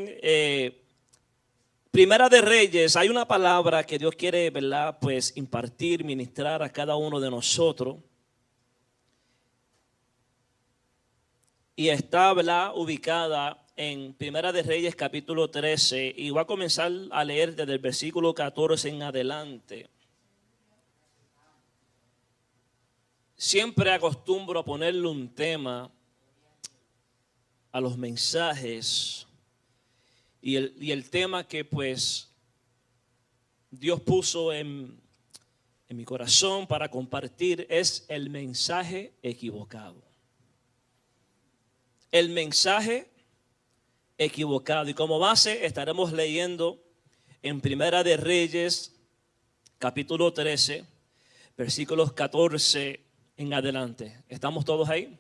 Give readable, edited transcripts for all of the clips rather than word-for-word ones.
Eh, Primera de Reyes, hay una palabra que Dios quiere, ¿verdad? Pues impartir, ministrar a cada uno de nosotros. Y está, ¿verdad?, ubicada en Primera de Reyes capítulo 13. Y voy a comenzar a leer desde el versículo 14 en adelante. Siempre acostumbro a ponerle un tema a los mensajes. Y el tema que pues Dios puso en mi corazón para compartir es el mensaje equivocado. El mensaje equivocado. Y como base estaremos leyendo en Primera de Reyes, capítulo 13, versículos 14 en adelante. ¿Estamos todos ahí?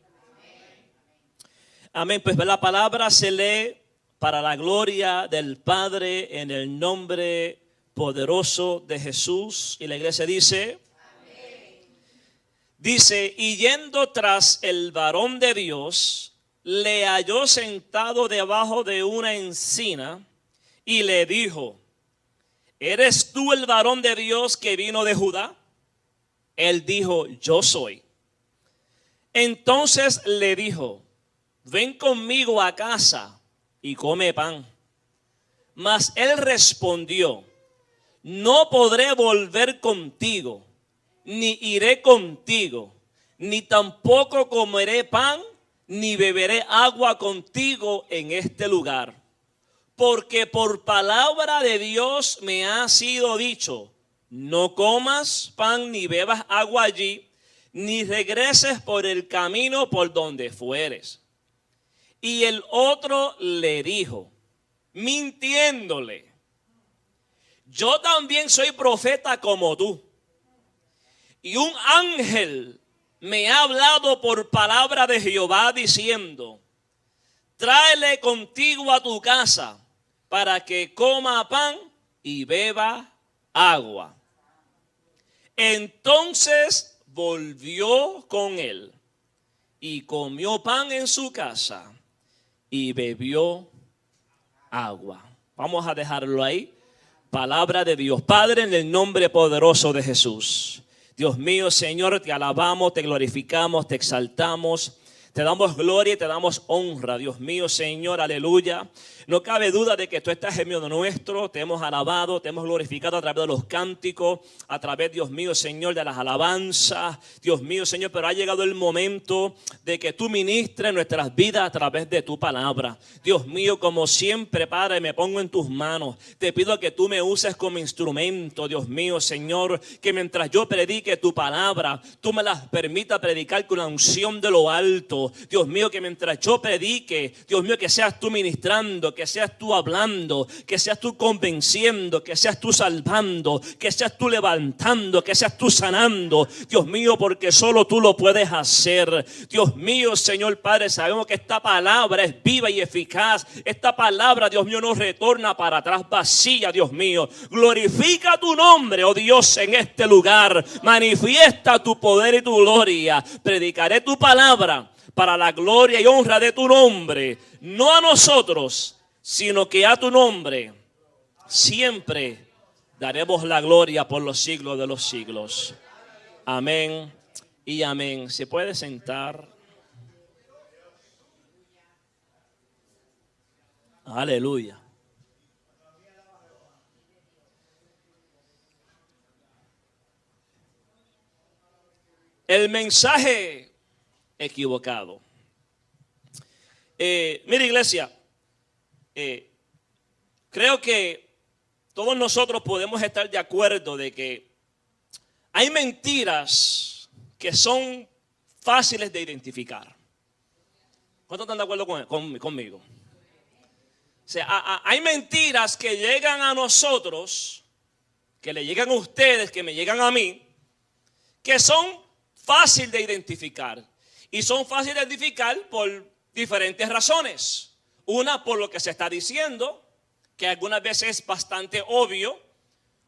Amén. Pues la palabra se lee para la gloria del Padre en el nombre poderoso de Jesús. Y la iglesia dice, amén. Dice, y yendo tras el varón de Dios, le halló sentado debajo de una encina y le dijo, ¿eres tú el varón de Dios que vino de Judá? Él dijo, yo soy. Entonces le dijo, ven conmigo a casa y come pan. Mas él respondió, no podré volver contigo, ni iré contigo, ni tampoco comeré pan, ni beberé agua contigo en este lugar. Porque por palabra de Dios me ha sido dicho, no comas pan ni bebas agua allí, ni regreses por el camino por donde fueres. Y el otro le dijo, mintiéndole, yo también soy profeta como tú. Y un ángel me ha hablado por palabra de Jehová diciendo, tráele contigo a tu casa para que coma pan y beba agua. Entonces volvió con él y comió pan en su casa y bebió agua. Vamos a dejarlo ahí. Palabra de Dios. Padre, en el nombre poderoso de Jesús. Dios mío, Señor, te alabamos, te glorificamos, te exaltamos. Te damos gloria y te damos honra, Dios mío, Señor, aleluya. No cabe duda de que tú estás en medio nuestro, te hemos alabado, te hemos glorificado a través de los cánticos, a través, Dios mío, Señor, de las alabanzas, Dios mío, Señor, pero ha llegado el momento de que tú ministres nuestras vidas a través de tu palabra. Dios mío, como siempre, Padre, me pongo en tus manos, te pido que tú me uses como instrumento, Dios mío, Señor, que mientras yo predique tu palabra, tú me las permitas predicar con la unción de lo alto. Dios mío, que mientras yo predique, Dios mío, que seas tú ministrando, que seas tú hablando, que seas tú convenciendo, que seas tú salvando, que seas tú levantando, que seas tú sanando, Dios mío, porque solo tú lo puedes hacer. Dios mío, Señor Padre, sabemos que esta palabra es viva y eficaz. Esta palabra, Dios mío, no retorna para atrás vacía, Dios mío. Glorifica tu nombre, oh Dios, en este lugar. Manifiesta tu poder y tu gloria. Predicaré tu palabra para la gloria y honra de tu nombre, no a nosotros, sino que a tu nombre siempre daremos la gloria por los siglos de los siglos. Amén y amén. ¿Se puede sentar? Aleluya. El mensaje equivocado. Mira, iglesia, creo que todos nosotros podemos estar de acuerdo de que hay mentiras que son fáciles de identificar. ¿Cuántos están de acuerdo conmigo? O sea, hay mentiras que llegan a nosotros, que le llegan a ustedes, que me llegan a mí, que son fáciles de identificar. Y son fáciles de identificar por diferentes razones. Una, por lo que se está diciendo, que algunas veces es bastante obvio.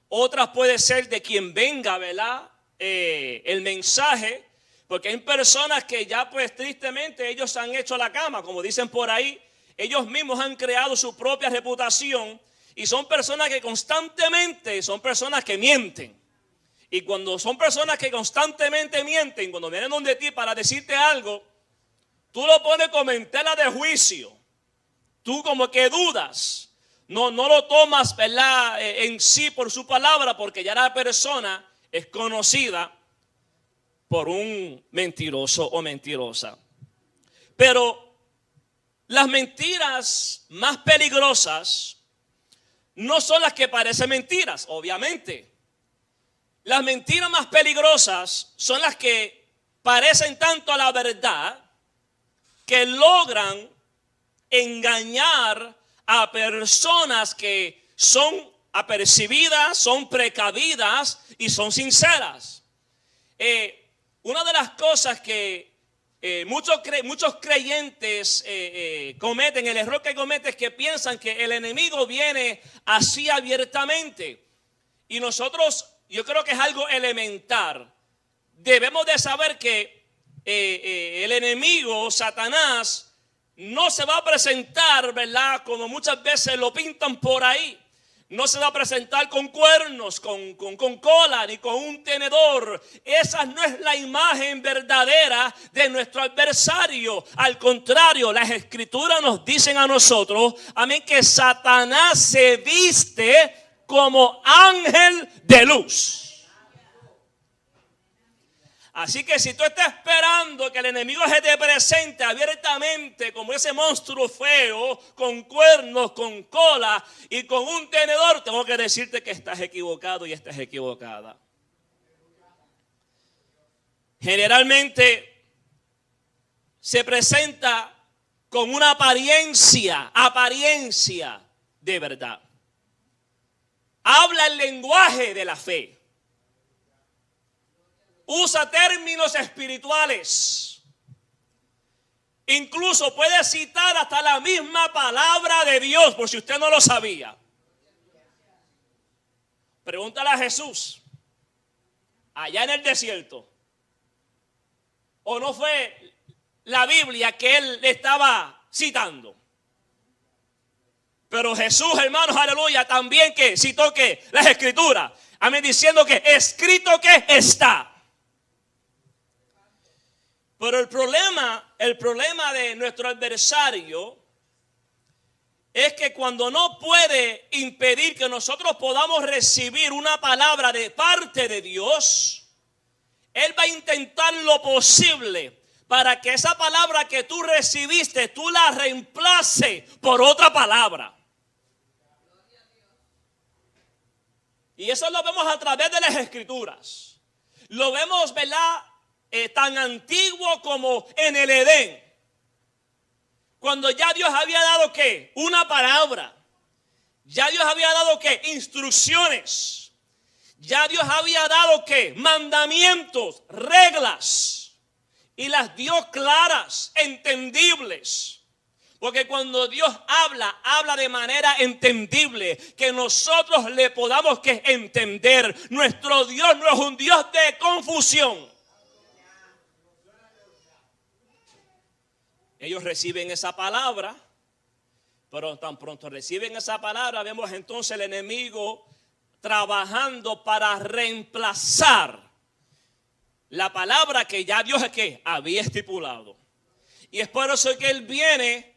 Otras puede ser de quien venga, ¿verdad? El mensaje. Porque hay personas que ya pues tristemente ellos han hecho la cama, como dicen por ahí. ellos mismos han creado su propia reputación y son personas que constantemente son personas que mienten. Y cuando son personas que constantemente mienten, cuando vienen donde ti para decirte algo, tú lo pones como en tela de juicio. Tú como que dudas. No lo tomas, ¿verdad?, en sí por su palabra, porque ya la persona es conocida por un mentiroso o mentirosa. Pero las mentiras más peligrosas no son las que parecen mentiras, obviamente. Las mentiras más peligrosas son las que parecen tanto a la verdad que logran engañar a personas que son apercibidas, son precavidas y son sinceras. Una de las cosas que muchos creyentes cometen, el error que cometen es que piensan que el enemigo viene así abiertamente. Y nosotros, yo creo que es algo elemental. Debemos de saber que el enemigo, Satanás, no se va a presentar, ¿verdad?, como muchas veces lo pintan por ahí. No se va a presentar con cuernos, con cola, ni con un tenedor. Esa no es la imagen verdadera de nuestro adversario. Al contrario, las escrituras nos dicen a nosotros, amén, que Satanás se viste como ángel de luz. Así que si tú estás esperando que el enemigo se te presente abiertamente como ese monstruo feo, con cuernos, con cola y con un tenedor, tengo que decirte que estás equivocado y estás equivocada. Generalmente se presenta con una apariencia de verdad. Habla el lenguaje de la fe. Usa términos espirituales. Incluso puede citar hasta la misma palabra de Dios, por si usted no lo sabía. Pregúntale a Jesús, allá en el desierto. ¿O no fue la Biblia que él le estaba citando? Pero Jesús, hermanos, aleluya, también que citó que las escrituras. Amén, diciendo que escrito que está. Pero el problema de nuestro adversario es que cuando no puede impedir que nosotros podamos recibir una palabra de parte de Dios, él va a intentar lo posible para que esa palabra que tú recibiste, tú la reemplace por otra palabra. Y eso lo vemos a través de las escrituras. Lo vemos, ¿verdad?, tan antiguo como en el Edén, cuando ya Dios había dado ¿qué? Una palabra. Ya Dios había dado ¿qué? Instrucciones. Ya Dios había dado ¿qué? Mandamientos, reglas, y las dio claras, entendibles. Porque cuando Dios habla de manera entendible, que nosotros le podamos ¿qué? Entender. Nuestro Dios no es un Dios de confusión. Ellos reciben esa palabra, pero tan pronto reciben esa palabra, vemos entonces el enemigo trabajando para reemplazar la palabra que ya Dios ¿qué? Había estipulado. Y es por eso que él viene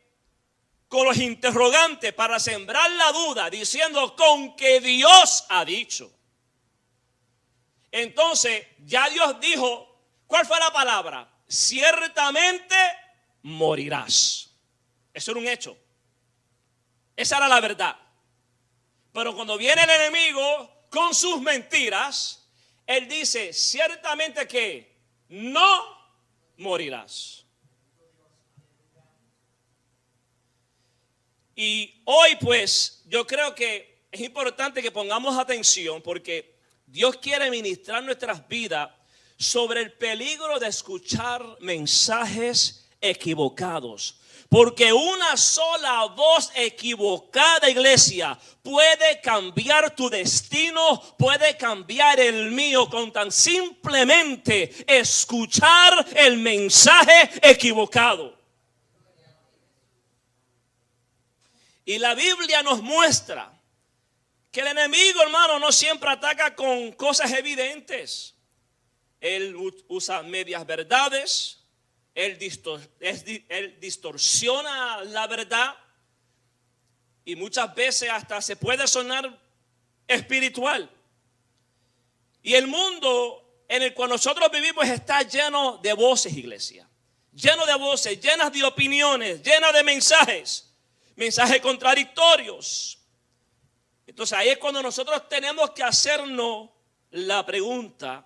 con los interrogantes para sembrar la duda, diciendo con que Dios ha dicho. Entonces ya Dios dijo, ¿cuál fue la palabra? Ciertamente morirás. Eso era un hecho. Esa era la verdad. Pero cuando viene el enemigo con sus mentiras, él dice, ciertamente que no morirás. Y hoy pues yo creo que es importante que pongamos atención, porque Dios quiere ministrar nuestras vidas sobre el peligro de escuchar mensajes equivocados. Porque una sola voz equivocada, iglesia, puede cambiar tu destino, puede cambiar el mío, con tan simplemente escuchar el mensaje equivocado. Y la Biblia nos muestra que el enemigo, hermano, no siempre ataca con cosas evidentes. Él usa medias verdades, él distorsiona la verdad y muchas veces hasta se puede sonar espiritual. Y el mundo en el cual nosotros vivimos está lleno de voces, iglesia. Lleno de voces, llenas de opiniones, llenas de mensajes contradictorios. Entonces ahí es cuando nosotros tenemos que hacernos la pregunta: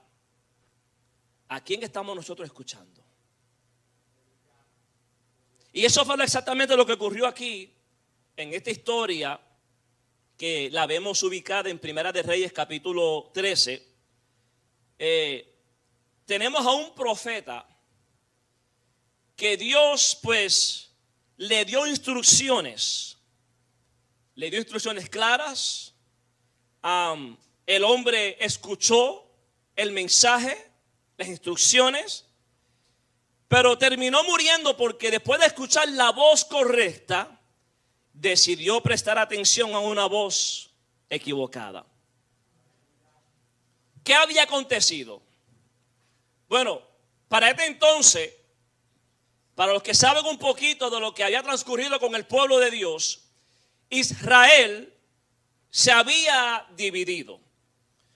¿a quién estamos nosotros escuchando? Y eso fue exactamente lo que ocurrió aquí en esta historia que la vemos ubicada en Primera de Reyes capítulo 13. Tenemos a un profeta que Dios pues le dio instrucciones claras. El hombre escuchó el mensaje, las instrucciones, pero terminó muriendo porque después de escuchar la voz correcta, decidió prestar atención a una voz equivocada. ¿Qué había acontecido? Bueno, para este entonces, para los que saben un poquito de lo que había transcurrido con el pueblo de Dios, Israel se había dividido.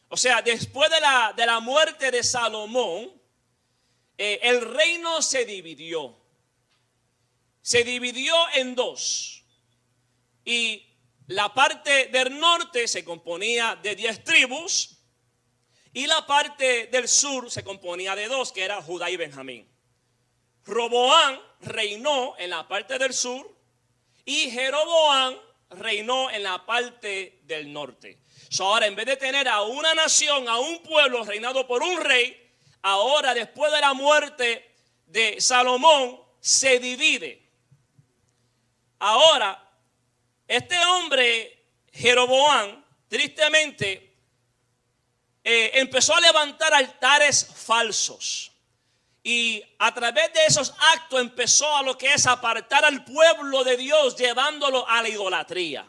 O sea, después de la muerte de Salomón, el reino se dividió. Se dividió en dos. Y la parte del norte se componía de 10 tribus. Y la parte del sur se componía de 2, que era Judá y Benjamín. Roboam reinó en la parte del sur y Jeroboam reinó en la parte del norte. Ahora, en vez de tener a una nación, a un pueblo reinado por un rey, ahora después de la muerte de Salomón se divide. Ahora, este hombre Jeroboam, tristemente, empezó a levantar altares falsos. Y a través de esos actos empezó a lo que es apartar al pueblo de Dios, llevándolo a la idolatría.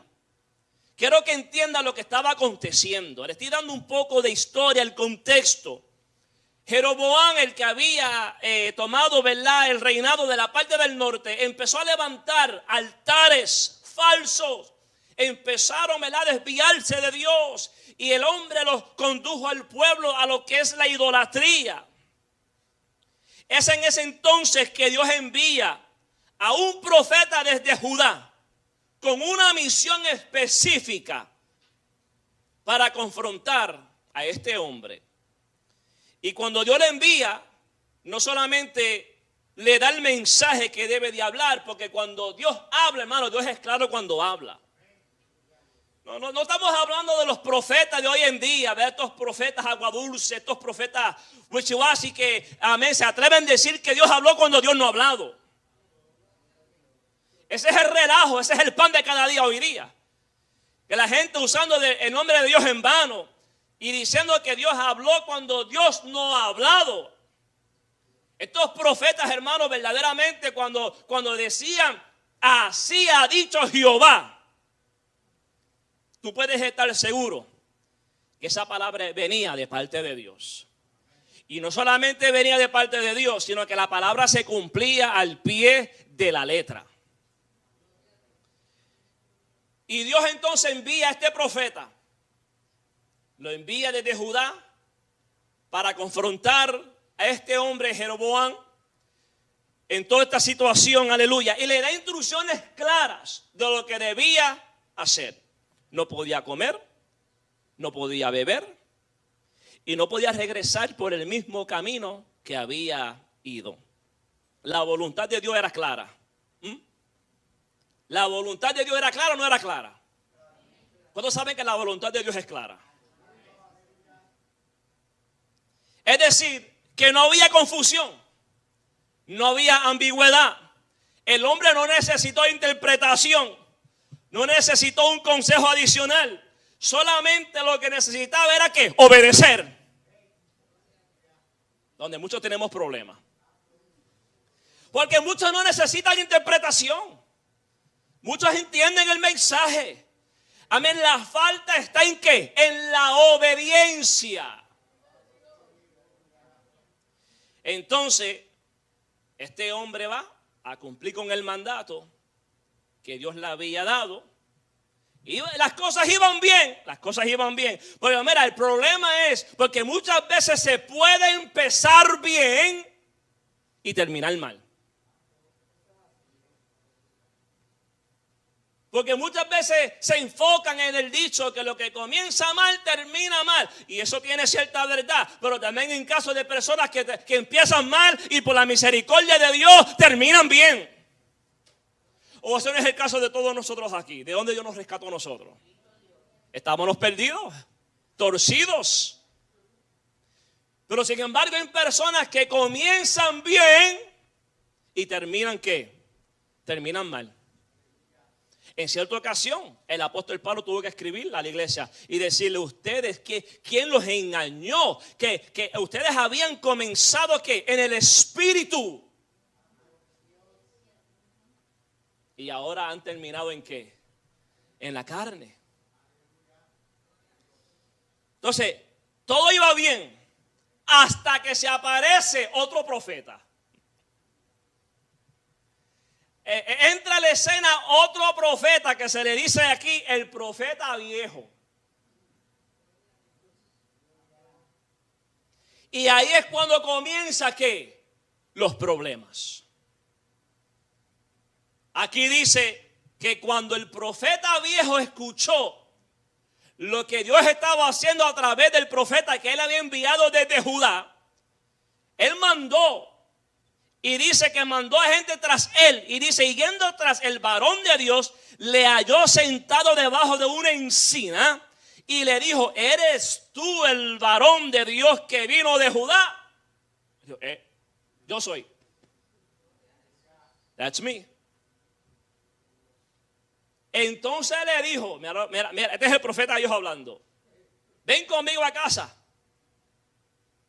Quiero que entiendan lo que estaba aconteciendo. Le estoy dando un poco de historia, el contexto. Jeroboam, el que había tomado, ¿verdad?, el reinado de la parte del norte, empezó a levantar altares falsos. Empezaron, ¿verdad?, a desviarse de Dios. Y el hombre los condujo al pueblo a lo que es la idolatría. Es en ese entonces que Dios envía a un profeta desde Judá con una misión específica para confrontar a este hombre. Y cuando Dios le envía, no solamente le da el mensaje que debe de hablar, porque cuando Dios habla, hermano, Dios es claro cuando habla. No estamos hablando de los profetas de hoy en día, de estos profetas aguadulces, estos profetas wichiwashi que, amén, se atreven a decir que Dios habló cuando Dios no ha hablado. Ese es el relajo, ese es el pan de cada día hoy día. Que la gente usando el nombre de Dios en vano y diciendo que Dios habló cuando Dios no ha hablado. Estos profetas, hermanos, verdaderamente cuando decían, así ha dicho Jehová, tú puedes estar seguro que esa palabra venía de parte de Dios. Y no solamente venía de parte de Dios, sino que la palabra se cumplía al pie de la letra. Y Dios entonces envía a este profeta. Lo envía desde Judá para confrontar a este hombre Jeroboam en toda esta situación, aleluya. Y le da instrucciones claras de lo que debía hacer. No podía comer, no podía beber y no podía regresar por el mismo camino que había ido. La voluntad de Dios era clara. ¿La voluntad de Dios era clara o no era clara? ¿Cuántos saben que la voluntad de Dios es clara? Es decir, que no había confusión, no había ambigüedad. El hombre no necesitó interpretación. No necesitó un consejo adicional. Solamente lo que necesitaba era ¿qué? Obedecer. Donde muchos tenemos problemas. Porque muchos no necesitan interpretación. Muchos entienden el mensaje. Amén. La falta está ¿en qué? En la obediencia. Entonces, este hombre va a cumplir con el mandato que Dios le había dado. Y las cosas iban bien, Pero mira, el problema es porque muchas veces se puede empezar bien y terminar mal. Porque muchas veces se enfocan en el dicho que lo que comienza mal, termina mal. Y eso tiene cierta verdad. Pero también en casos de personas que empiezan mal y por la misericordia de Dios terminan bien. O ese no es el caso de todos nosotros aquí. ¿De dónde Dios nos rescató a nosotros? Estábamos perdidos, torcidos. Pero sin embargo hay personas que comienzan bien y terminan ¿qué? Terminan mal. En cierta ocasión, el apóstol Pablo tuvo que escribirle a la iglesia y decirle a ustedes que quién los engañó, que ustedes habían comenzado ¿qué? En el espíritu. Y ahora han terminado ¿en qué? En la carne. Entonces, todo iba bien hasta que se aparece otro profeta. Entra a la escena otro profeta que se le dice aquí el profeta viejo. Y ahí es cuando comienza ¿qué? Los problemas. Aquí dice que cuando el profeta viejo escuchó lo que Dios estaba haciendo a través del profeta que él había enviado desde Judá, él mandó. Y dice que mandó a gente tras él. Y dice, y yendo tras el varón de Dios, le halló sentado debajo de una encina. Y le dijo, ¿eres tú el varón de Dios que vino de Judá? Yo soy. That's me. Entonces le dijo, mira, este es el profeta Dios hablando. Ven conmigo a casa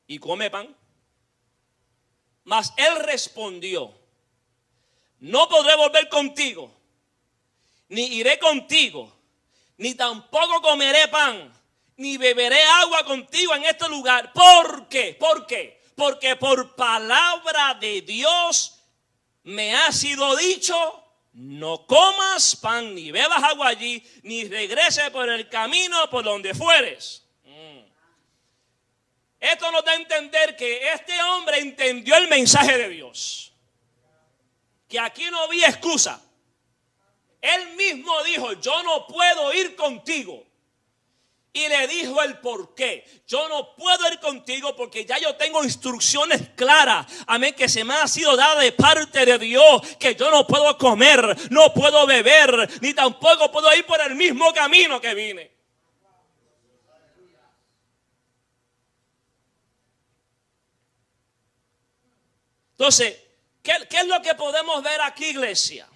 y come pan. Mas él respondió, no podré volver contigo, ni iré contigo, ni tampoco comeré pan, ni beberé agua contigo en este lugar. ¿Por qué? ¿Por qué? Porque por palabra de Dios me ha sido dicho, no comas pan, ni bebas agua allí, ni regreses por el camino por donde fueres. Esto nos da a entender que este hombre entendió el mensaje de Dios. Que aquí no había excusa. Él mismo dijo, yo no puedo ir contigo. Y le dijo el por qué. Yo no puedo ir contigo porque ya yo tengo instrucciones claras. Amén, que se me ha sido dada de parte de Dios. Que yo no puedo comer, no puedo beber, ni tampoco puedo ir por el mismo camino que vine. Entonces, ¿qué es lo que podemos ver aquí, iglesia?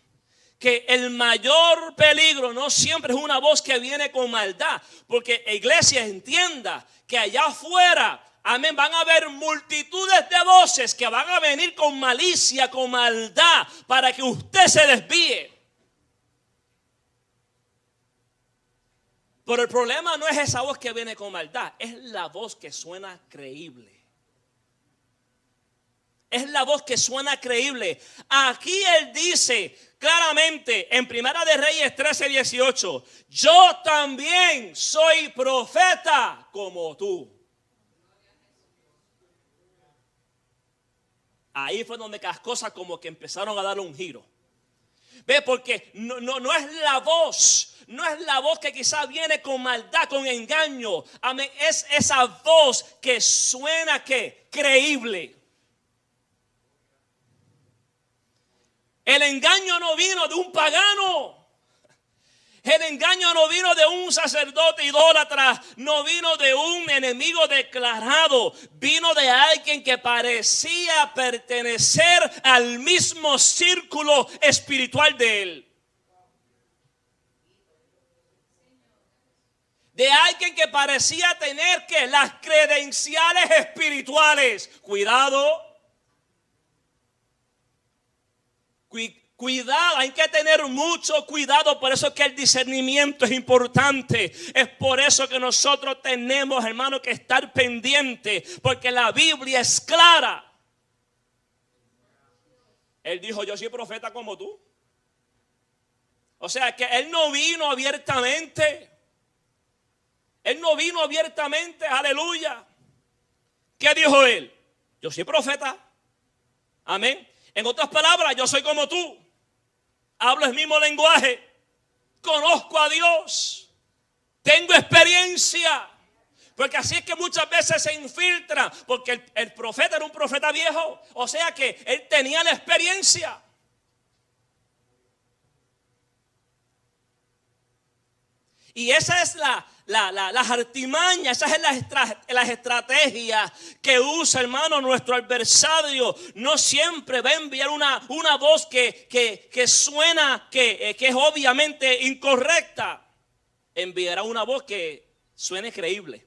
Que el mayor peligro no siempre es una voz que viene con maldad. Porque iglesia, entienda que allá afuera, amén, van a haber multitudes de voces que van a venir con malicia, con maldad, para que usted se desvíe. Pero el problema no es esa voz que viene con maldad, es la voz que suena creíble. Es la voz que suena creíble. Aquí él dice claramente en Primera de Reyes 13:18, yo también soy profeta como tú. Ahí fue donde las cosas como que empezaron a dar un giro. Ve, porque no es la voz. No es la voz que quizás viene con maldad, con engaño. Amén. Es esa voz que suena ¿qué? Creíble. El engaño no vino de un pagano. El engaño no vino de un sacerdote idólatra. No vino de un enemigo declarado. Vino de alguien que parecía pertenecer al mismo círculo espiritual de él. De alguien que parecía tener que las credenciales espirituales. Cuidado. Cuidado, hay que tener mucho cuidado. Por eso es que el discernimiento es importante. Es por eso que nosotros tenemos, hermano, que estar pendientes. Porque la Biblia es clara. Él dijo, yo soy profeta como tú. O sea que él no vino abiertamente. Él no vino abiertamente, aleluya. ¿Qué dijo él? Yo soy profeta. Amén. En otras palabras, yo soy como tú. Hablo el mismo lenguaje. Conozco a Dios. Tengo experiencia. Porque así es que muchas veces se infiltra. Porque el profeta era un profeta viejo. O sea que él tenía la experiencia. Y esa es las artimañas, esa es las estrategias que usa, hermano, nuestro adversario. No siempre va a enviar una voz que suena, que es obviamente incorrecta. Enviará una voz que suene creíble.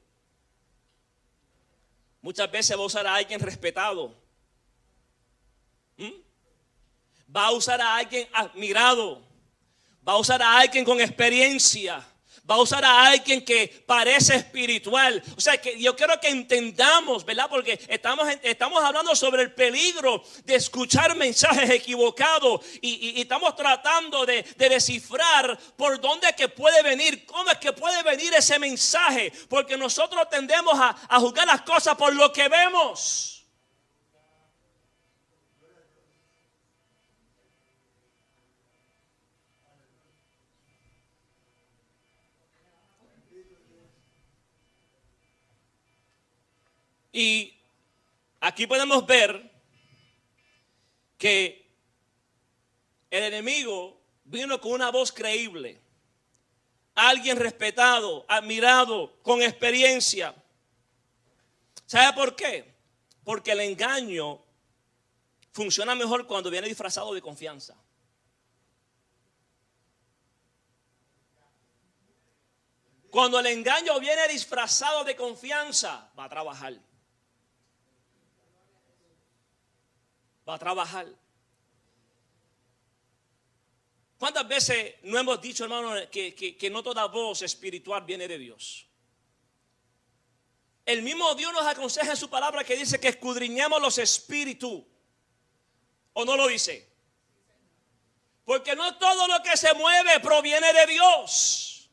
Muchas veces va a usar a alguien respetado. Va a usar a alguien admirado. Va a usar a alguien con experiencia. Va a usar a alguien que parece espiritual. O sea, que yo quiero que entendamos, ¿verdad? Porque estamos hablando sobre el peligro de escuchar mensajes equivocados. Y estamos tratando de descifrar por dónde es que puede venir, cómo es que puede venir ese mensaje. Porque nosotros tendemos a juzgar las cosas por lo que vemos. Y aquí podemos ver que el enemigo vino con una voz creíble. Alguien respetado, admirado, con experiencia. ¿Sabe por qué? Porque el engaño funciona mejor cuando viene disfrazado de confianza. Cuando el engaño viene disfrazado de confianza, va a trabajar. Va a trabajar. ¿Cuántas veces no hemos dicho, hermano, que no toda voz espiritual viene de Dios? El mismo Dios nos aconseja en su palabra que dice que escudriñemos los espíritus. ¿O no lo dice? Porque no todo lo que se mueve proviene de Dios.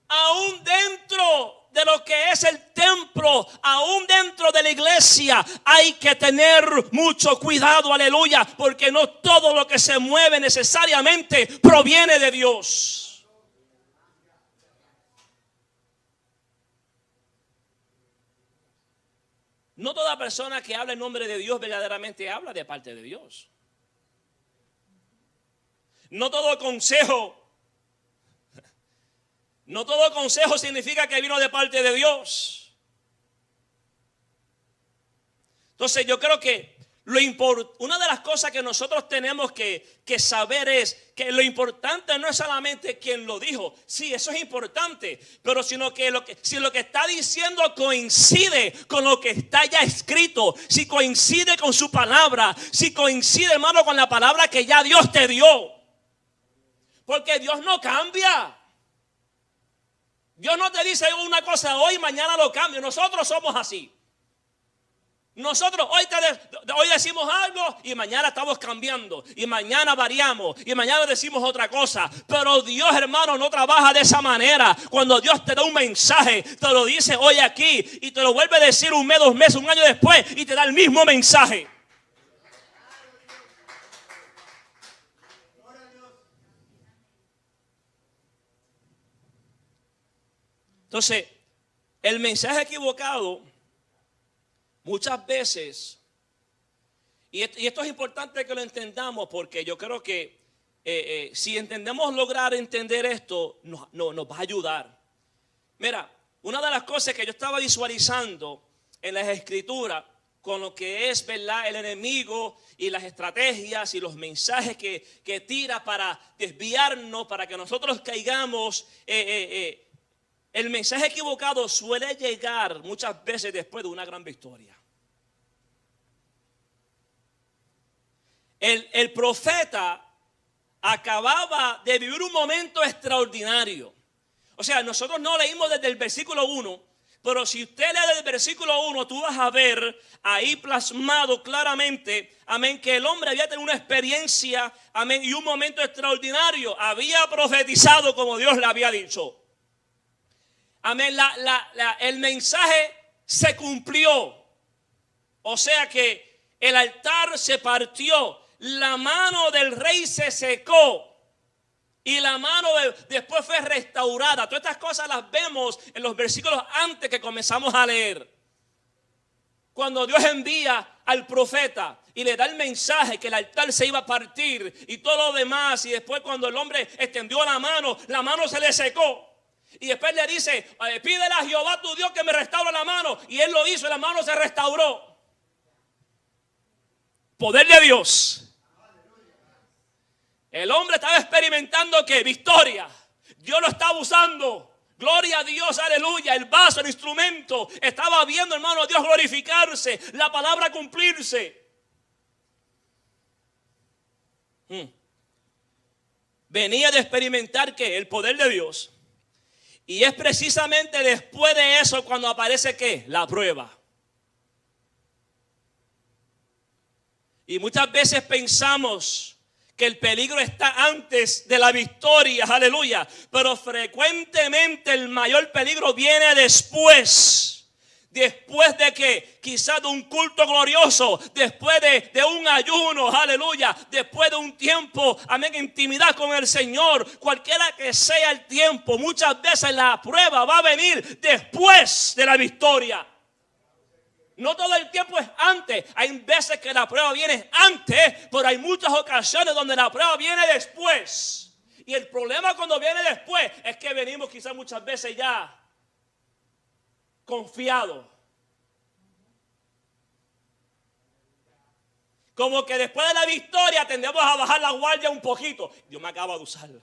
Aún dentro de lo que es el templo, aún dentro de la iglesia, hay que tener mucho cuidado, aleluya, porque no todo lo que se mueve necesariamente proviene de Dios. No toda persona que habla en nombre de Dios verdaderamente habla de parte de Dios. No todo consejo significa que vino de parte de Dios. Entonces yo creo que una de las cosas que nosotros tenemos que saber es que lo importante no es solamente quien lo dijo. Sí, eso es importante, pero sino que si lo que está diciendo coincide con lo que está ya escrito, si coincide con su palabra, si coincide, hermano, con la palabra que ya Dios te dio. Porque Dios no cambia. Dios no te dice una cosa hoy y mañana lo cambia. Nosotros somos así. Nosotros hoy decimos algo y mañana estamos cambiando. Y mañana variamos. Y mañana decimos otra cosa. Pero Dios, hermano, no trabaja de esa manera. Cuando Dios te da un mensaje, te lo dice hoy aquí. Y te lo vuelve a decir un mes, 2 meses, un año después. Y te da el mismo mensaje. Entonces, el mensaje equivocado muchas veces, y esto es importante que lo entendamos, porque yo creo que si entendemos lograr entender esto, nos va a ayudar. Mira, una de las cosas que yo estaba visualizando en las escrituras, con lo que es, ¿verdad?, el enemigo y las estrategias y los mensajes que tira para desviarnos, para que nosotros caigamos, el mensaje equivocado suele llegar muchas veces después de una gran victoria. El profeta acababa de vivir un momento extraordinario. O sea, nosotros no leímos desde el versículo 1, pero si usted lee desde el versículo 1, tú vas a ver ahí plasmado claramente, amén, que el hombre había tenido una experiencia, amén, y un momento extraordinario. Había profetizado como Dios le había dicho. Amén, el mensaje se cumplió. O sea que el altar se partió, la mano del rey se secó y la mano después fue restaurada. Todas estas cosas las vemos en los versículos antes que comenzamos a leer. Cuando Dios envía al profeta y le da el mensaje que el altar se iba a partir y todo lo demás, y después cuando el hombre extendió la mano se le secó. Y después le dice, pídele a Jehová tu Dios que me restaure la mano. Y él lo hizo y la mano se restauró. Poder de Dios. El hombre estaba experimentando ¿qué? Victoria. Dios lo estaba usando. Gloria a Dios, aleluya. El vaso, el instrumento. Estaba viendo, hermano, a Dios glorificarse. La palabra cumplirse. Venía de experimentar ¿qué? El poder de Dios. Y es precisamente después de eso cuando aparece ¿qué? La prueba. Y muchas veces pensamos que el peligro está antes de la victoria, aleluya. Pero frecuentemente el mayor peligro viene después. Después de que quizás de un culto glorioso, después de un ayuno, aleluya, después de un tiempo, amén, intimidad con el Señor, cualquiera que sea el tiempo, muchas veces la prueba va a venir después de la victoria. No todo el tiempo es antes, hay veces que la prueba viene antes, pero hay muchas ocasiones donde la prueba viene después. Y el problema cuando viene después es que venimos quizás muchas veces ya confiado. Como que después de la victoria tendemos a bajar la guardia un poquito. Dios me acaba de usarla.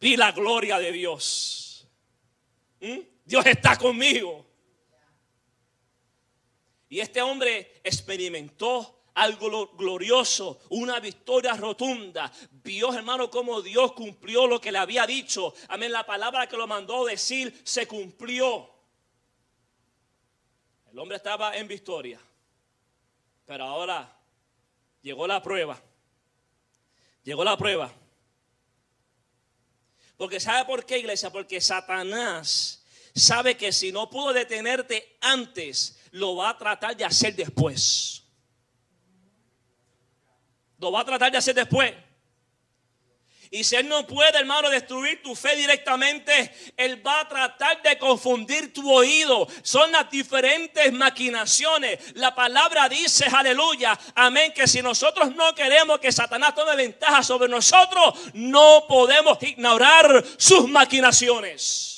Vi la gloria de Dios. Dios está conmigo. Y este hombre experimentó algo glorioso, una victoria rotunda. Vio, hermano, cómo Dios cumplió lo que le había dicho. Amén, la palabra que lo mandó decir se cumplió. El hombre estaba en victoria. Pero ahora llegó la prueba. Llegó la prueba. Porque ¿sabe por qué, iglesia? Porque Satanás sabe que si no pudo detenerte antes, lo va a tratar de hacer después. Lo va a tratar de hacer después. Y si él no puede, hermano, destruir tu fe directamente, él va a tratar de confundir tu oído. Son las diferentes maquinaciones. La palabra dice, aleluya, amén, que si nosotros no queremos que Satanás tome ventaja sobre nosotros, no podemos ignorar sus maquinaciones.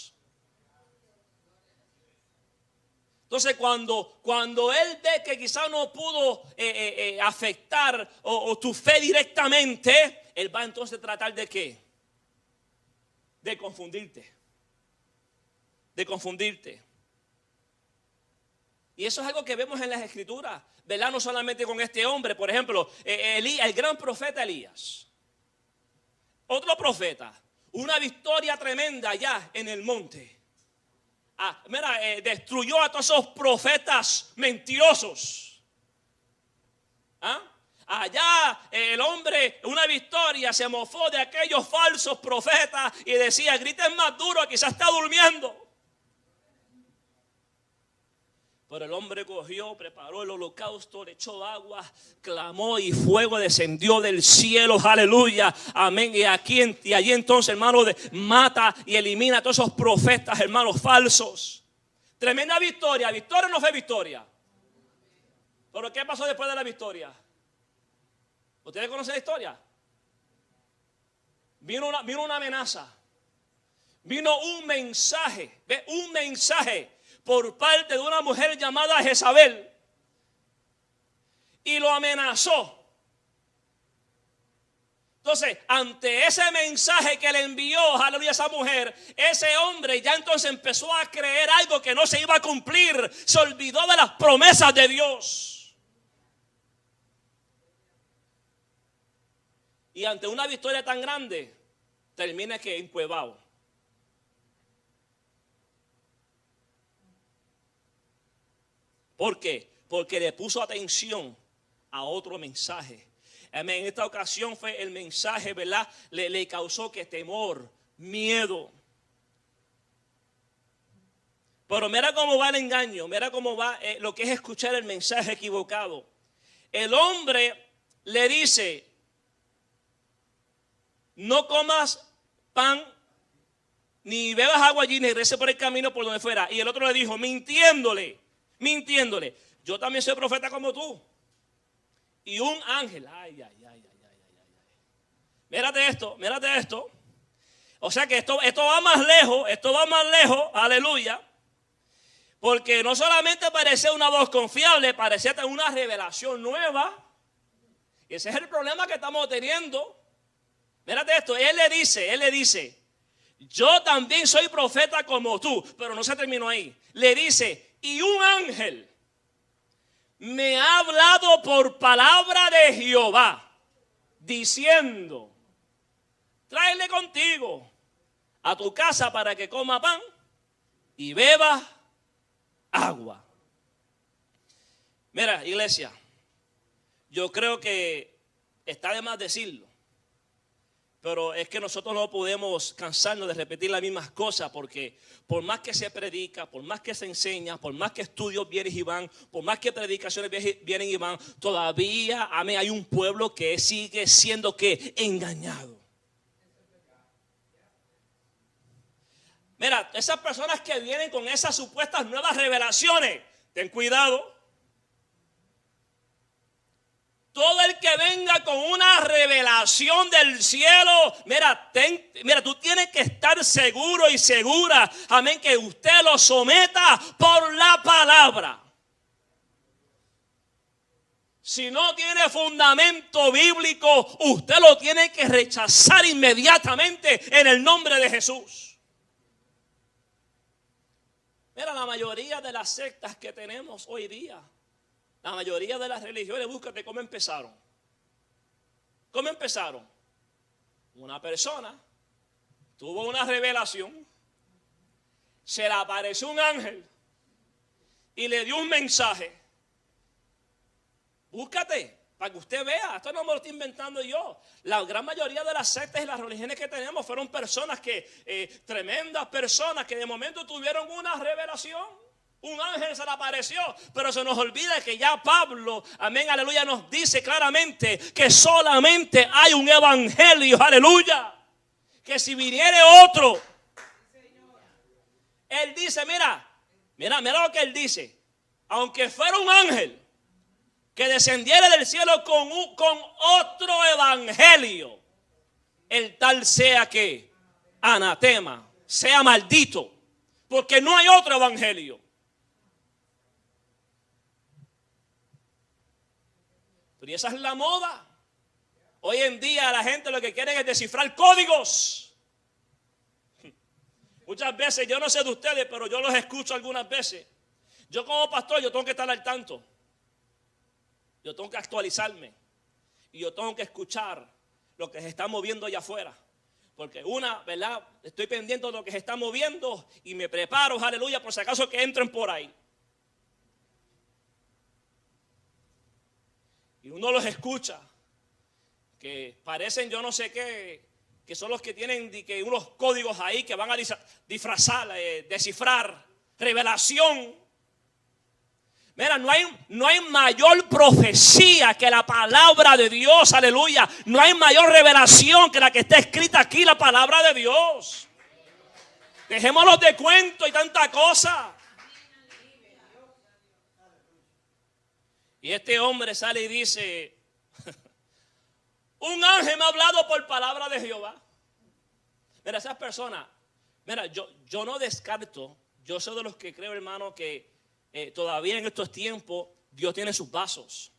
Entonces cuando él ve que quizás no pudo afectar o tu fe directamente, él va entonces a tratar de ¿qué? De confundirte. De confundirte. Y eso es algo que vemos en las Escrituras, ¿verdad? No solamente con este hombre, por ejemplo, el gran profeta Elías. Otro profeta, una victoria tremenda allá en el monte. Destruyó a todos esos profetas mentirosos. Allá el hombre, una victoria, se mofó de aquellos falsos profetas y decía, griten más duro, quizás está durmiendo. Pero el hombre cogió, preparó el holocausto, le echó agua, clamó y fuego descendió del cielo, aleluya, amén. Y allí entonces, hermano, mata y elimina a todos esos profetas, hermanos, falsos. Tremenda victoria. ¿Victoria o no fue victoria? ¿Pero qué pasó después de la victoria? ¿Ustedes conocen la historia? Vino una amenaza. Vino un mensaje. Un mensaje por parte de una mujer llamada Jezabel. Y lo amenazó. Entonces, ante ese mensaje que le envió, aleluya, esa mujer, ese hombre ya entonces empezó a creer algo que no se iba a cumplir. Se olvidó de las promesas de Dios. y ante una victoria tan grande, termina que encuevado. ¿Por qué? Porque le puso atención a otro mensaje. En esta ocasión fue el mensaje, ¿verdad? Le causó que temor, miedo. Pero mira cómo va el engaño, mira cómo va lo que es escuchar el mensaje equivocado. El hombre le dice, no comas pan, ni bebas agua allí, ni regreses por el camino por donde fuera. Y el otro le dijo, mintiéndole, yo también soy profeta como tú. Y un ángel, mírate esto. O sea que esto va más lejos, aleluya. Porque no solamente parecía una voz confiable, parecía una revelación nueva. Y ese es el problema que estamos teniendo. Mírate esto, él le dice, yo también soy profeta como tú. Pero no se terminó ahí. Le dice, y un ángel me ha hablado por palabra de Jehová, diciendo, tráele contigo a tu casa para que coma pan y beba agua. Mira, iglesia, yo creo que está de más decirlo, pero es que nosotros no podemos cansarnos de repetir las mismas cosas, porque por más que se predica, por más que se enseña, por más que estudios vienen y van, por más que predicaciones vienen y van, todavía, amén, hay un pueblo que sigue siendo ¿qué? Engañado. Mira, esas personas que vienen con esas supuestas nuevas revelaciones, ten cuidado. Todo el que venga con una revelación del cielo, mira, tú tienes que estar seguro y segura, amén, que usted lo someta por la palabra. Si no tiene fundamento bíblico, usted lo tiene que rechazar inmediatamente en el nombre de Jesús. Mira, la mayoría de las sectas que tenemos hoy día, la mayoría de las religiones, búscate cómo empezaron. ¿Cómo empezaron? Una persona tuvo una revelación, se le apareció un ángel y le dio un mensaje. Búscate, para que usted vea, esto no me lo estoy inventando yo. La gran mayoría de las sectas y las religiones que tenemos fueron personas tremendas personas que de momento tuvieron una revelación. Un ángel se le apareció, pero se nos olvida que ya Pablo, amén, aleluya, nos dice claramente que solamente hay un evangelio, aleluya. Que si viniere otro, él dice, mira lo que él dice. Aunque fuera un ángel que descendiera del cielo con otro evangelio, el tal sea que anatema, sea maldito, porque no hay otro evangelio. Y esa es la moda. Hoy en día la gente lo que quiere es descifrar códigos. Muchas veces, yo no sé de ustedes, pero yo los escucho algunas veces. Yo como pastor, yo tengo que estar al tanto. Yo tengo que actualizarme. Y yo tengo que escuchar lo que se está moviendo allá afuera. Porque ¿verdad? Estoy pendiente de lo que se está moviendo y me preparo, aleluya, por si acaso que entren por ahí. Y uno los escucha, que parecen yo no sé qué, que son los que tienen que unos códigos ahí que van a disfrazar, descifrar, revelación. Mira, no hay mayor profecía que la palabra de Dios, aleluya. No hay mayor revelación que la que está escrita aquí, la palabra de Dios. Dejémonos de cuento y tanta cosa. Y este hombre sale y dice, un ángel me ha hablado por palabra de Jehová. Mira, esas personas, mira, yo no descarto, yo soy de los que creo, hermano, que todavía en estos tiempos Dios tiene sus vasos.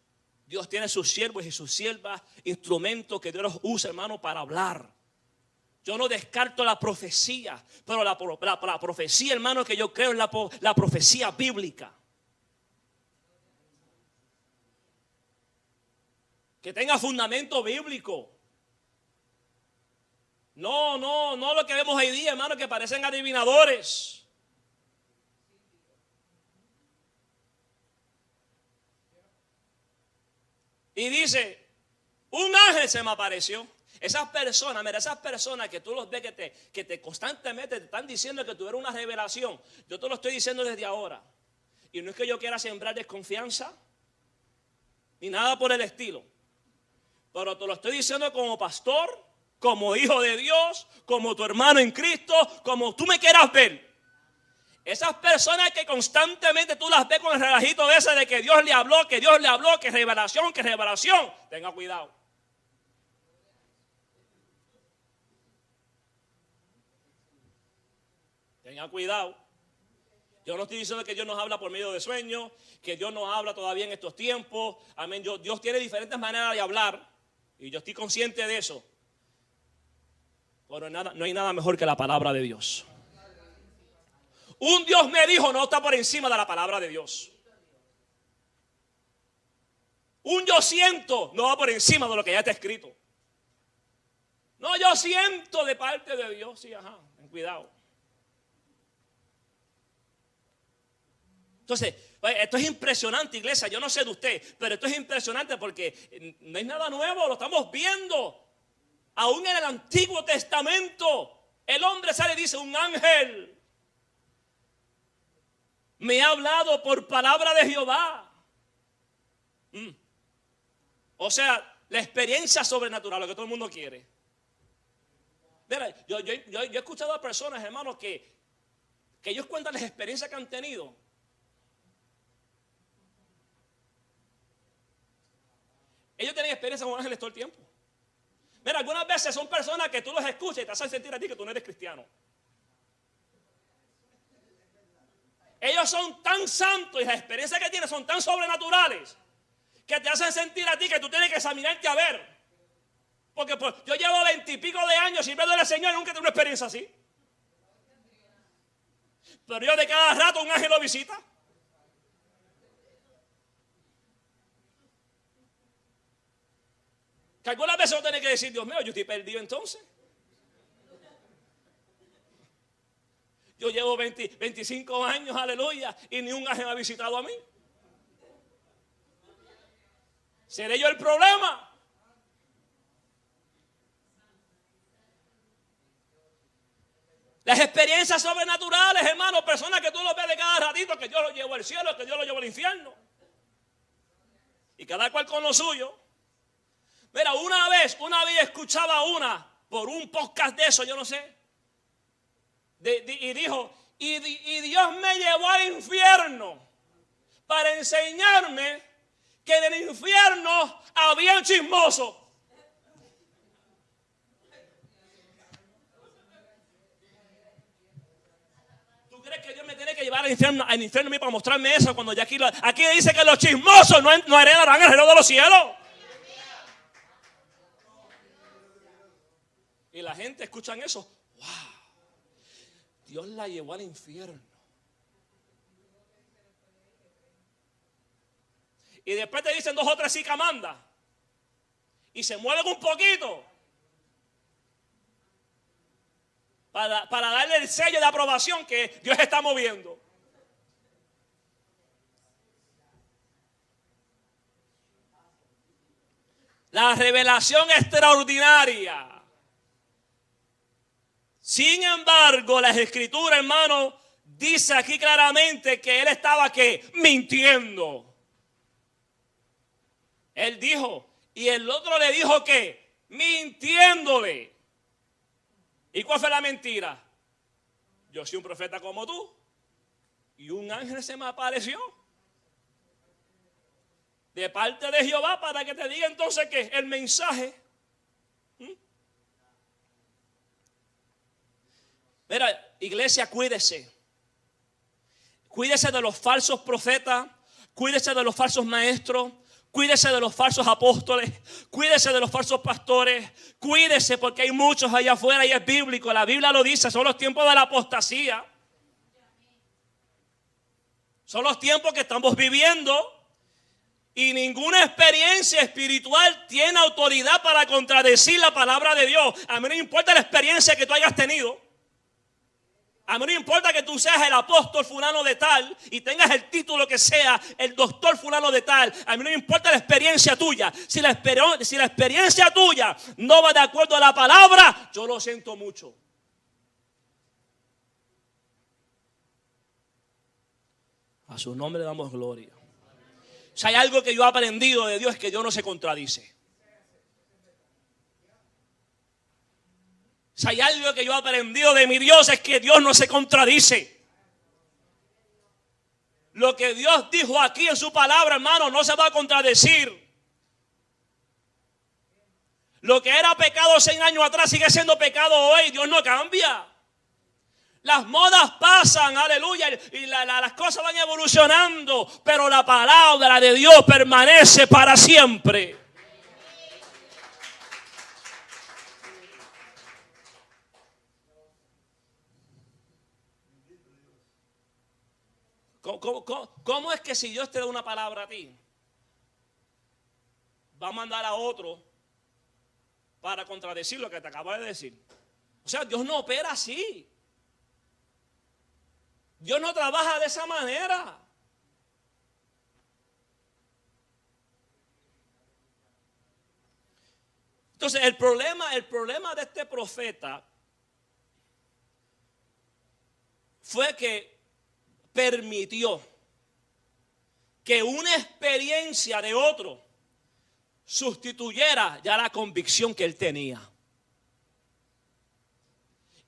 Dios tiene sus siervos y sus siervas, instrumentos que Dios los usa, hermano, para hablar. Yo no descarto la profecía, pero la profecía, hermano, que yo creo es la profecía bíblica. Que tenga fundamento bíblico. No lo que vemos hoy día, hermano, que parecen adivinadores. Y dice, un ángel se me apareció. Esas personas, mira, esas personas que tú los ves que te constantemente te están diciendo que tuvieron una revelación. Yo te lo estoy diciendo desde ahora. Y no es que yo quiera sembrar desconfianza, ni nada por el estilo. Pero te lo estoy diciendo como pastor, como hijo de Dios, como tu hermano en Cristo, como tú me quieras ver. Esas personas que constantemente tú las ves con el relajito ese de que Dios le habló, que revelación, tenga cuidado. Tenga cuidado. Yo no estoy diciendo que Dios nos habla por medio de sueños, que Dios nos habla todavía en estos tiempos. Amén. Dios tiene diferentes maneras de hablar y yo estoy consciente de eso. Pero no hay nada mejor que la palabra de Dios. Un Dios me dijo no está por encima de la palabra de Dios. Un yo siento no va por encima de lo que ya está escrito. No, yo siento de parte de Dios. Sí, ajá, ten cuidado. Entonces, esto es impresionante, iglesia. Yo no sé de usted, pero esto es impresionante porque no es nada nuevo, lo estamos viendo. Aún en el Antiguo Testamento, el hombre sale y dice, un ángel me ha hablado por palabra de Jehová. O sea, la experiencia sobrenatural, lo que todo el mundo quiere. Mira, yo he escuchado a personas, hermanos, que ellos cuentan las experiencias que han tenido. Ellos tienen experiencia con ángeles todo el tiempo. Mira, algunas veces son personas que tú los escuchas y te hacen sentir a ti que tú no eres cristiano. Ellos son tan santos y las experiencias que tienen son tan sobrenaturales que te hacen sentir a ti que tú tienes que examinarte a ver. Porque pues, yo llevo 20 y pico de años sirviéndole al Señor y nunca tuve una experiencia así. Pero yo de cada rato un ángel lo visita. Que algunas veces uno tiene que decir, Dios mío, yo estoy perdido entonces. Yo llevo 25 años, aleluya, y ni un ángel me ha visitado a mí. ¿Seré yo el problema? Las experiencias sobrenaturales, hermano, personas que tú los ves de cada ratito, que Dios los llevó al cielo, que Dios los llevó al infierno. Y cada cual con lo suyo. Mira, una vez escuchaba por un podcast de eso, yo no sé. Y dijo, y Dios me llevó al infierno para enseñarme que en el infierno había un chismoso. ¿Tú crees que Dios me tiene que llevar al infierno a mí para mostrarme eso? Cuando ya aquí dice que los chismosos no heredarán el reino de los cielos. Y la gente escuchan eso. ¡Wow! Dios la llevó al infierno. Y después te dicen 2 o 3 sicamandas. Y se mueven un poquito. Para darle el sello de aprobación que Dios está moviendo. La revelación extraordinaria. Sin embargo, la Escritura, hermano, dice aquí claramente que él estaba ¿qué? Mintiendo. Él dijo, y el otro le dijo que mintiéndole. ¿Y cuál fue la mentira? Yo soy un profeta como tú y un ángel se me apareció de parte de Jehová para que te diga entonces que el mensaje. Mira, iglesia, cuídese. Cuídese de los falsos profetas, cuídese de los falsos maestros, cuídese de los falsos apóstoles, cuídese de los falsos pastores, cuídese porque hay muchos allá afuera y es bíblico, la Biblia lo dice, son los tiempos de la apostasía. Son los tiempos que estamos viviendo Y ninguna experiencia espiritual tiene autoridad para contradecir la palabra de Dios. A mí no importa la experiencia que tú hayas tenido. A mí no importa que tú seas el apóstol fulano de tal y tengas el título que sea, el doctor fulano de tal. A mí no me importa la experiencia tuya. Si la experiencia tuya no va de acuerdo a la palabra, yo lo siento mucho. A su nombre le damos gloria. Si hay algo que yo he aprendido de Dios es que Dios no se contradice. Si hay algo que yo he aprendido de mi Dios es que Dios no se contradice. Lo que Dios dijo aquí en su palabra, hermano, no se va a contradecir. Lo que era pecado 100 años atrás sigue siendo pecado hoy. Dios no cambia. Las modas pasan, aleluya, y las cosas van evolucionando, pero la palabra de Dios permanece para siempre. ¿Cómo es que si Dios te da una palabra a ti, va a mandar a otro para contradecir lo que te acaba de decir? O sea, Dios no opera así. Dios no trabaja de esa manera. Entonces, el problema de este profeta fue que permitió que una experiencia de otro sustituyera ya la convicción que él tenía.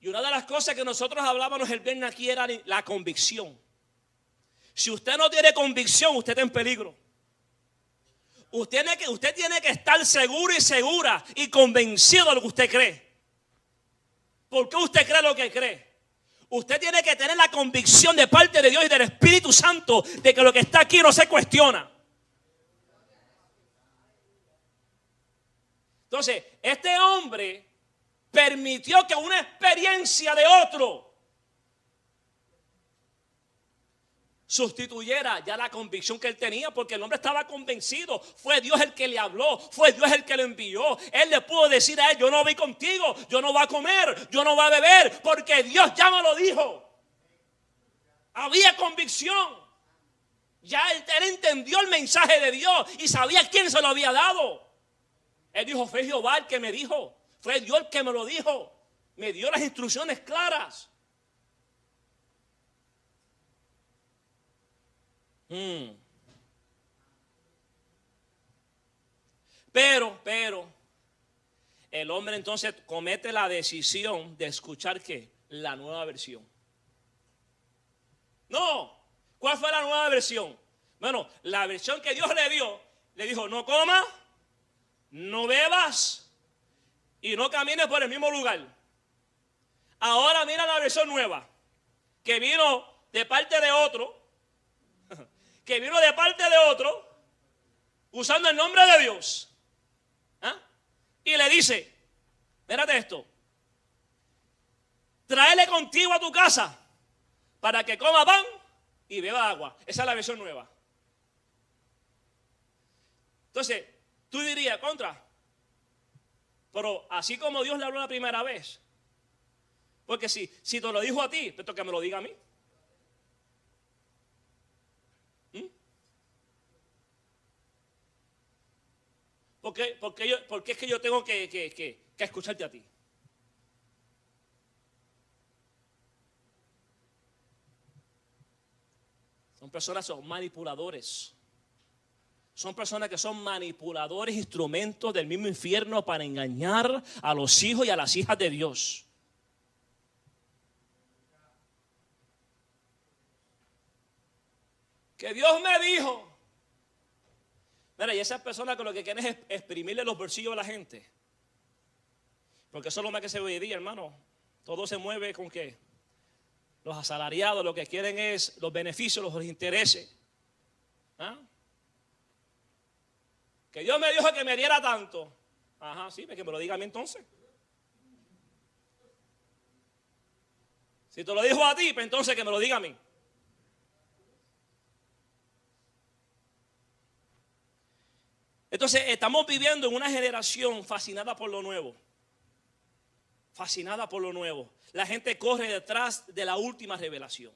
Y una de las cosas que nosotros hablábamos el viernes aquí era la convicción. Si usted no tiene convicción, usted está en peligro. Usted tiene que estar seguro y segura y convencido de lo que usted cree. ¿Por qué usted cree lo que cree? Usted tiene que tener la convicción de parte de Dios y del Espíritu Santo de que lo que está aquí no se cuestiona. Entonces, este hombre permitió que una experiencia de otro sustituyera ya la convicción que él tenía, porque el hombre estaba convencido. Fue Dios el que le habló, fue Dios el que lo envió. Él le pudo decir a él: yo no voy contigo, yo no voy a comer, yo no voy a beber, porque Dios ya me lo dijo. Había convicción. Ya él entendió el mensaje de Dios y sabía quién se lo había dado. Él dijo: fue Jehová el que me dijo, fue Dios el que me lo dijo, me dio las instrucciones claras. Pero el hombre entonces comete la decisión de escuchar ¿qué? La nueva versión. No, ¿cuál fue la nueva versión? Bueno, la versión que Dios le dio, le dijo: no comas, no bebas y no camines por el mismo lugar. Ahora mira la versión nueva, que vino de parte de otro, usando el nombre de Dios. Y le dice: mírate esto, tráele contigo a tu casa para que coma pan y beba agua. Esa es la versión nueva. Entonces, tú dirías: contra, pero así como Dios le habló la primera vez, porque si te lo dijo a ti, pero que me lo diga a mí. ¿Por qué es que yo tengo que escucharte a ti? Son personas, son manipuladores. Son personas que son manipuladores, instrumentos del mismo infierno para engañar a los hijos y a las hijas de Dios. Que Dios me dijo. Mira, y esas personas que lo que quieren es exprimirle los bolsillos a la gente. Porque eso es lo más que se ve hoy día, hermano. Todo se mueve con ¿qué? Los asalariados lo que quieren es los beneficios, los intereses. Que Dios me dijo que me diera tanto. Ajá, sí, que me lo diga a mí entonces. Si te lo dijo a ti, pues entonces que me lo diga a mí. Entonces estamos viviendo en una generación fascinada por lo nuevo. Fascinada por lo nuevo. La gente corre detrás de la última revelación.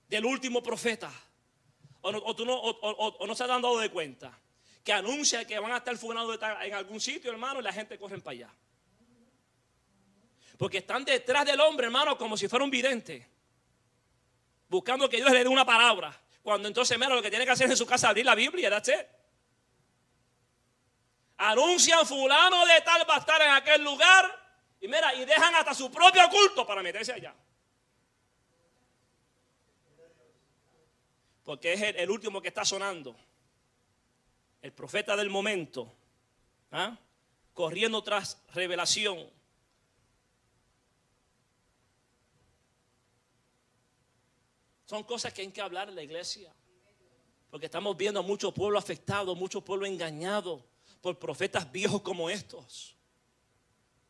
Del último profeta. O no se han dado de cuenta. Que anuncia que van a estar fugados en algún sitio, hermano, y la gente corre para allá. Porque están detrás del hombre, hermano, como si fuera un vidente. Buscando que Dios le dé una palabra. Cuando entonces, mira, lo que tiene que hacer en su casa es abrir la Biblia, that's it. Anuncian fulano de tal va a estar en aquel lugar. Y mira, y dejan hasta su propio culto para meterse allá. Porque es el último que está sonando. El profeta del momento. ¿Ah? Corriendo tras revelación. Son cosas que hay que hablar en la iglesia. Porque estamos viendo a mucho pueblo afectado, mucho pueblo engañado por profetas viejos como estos.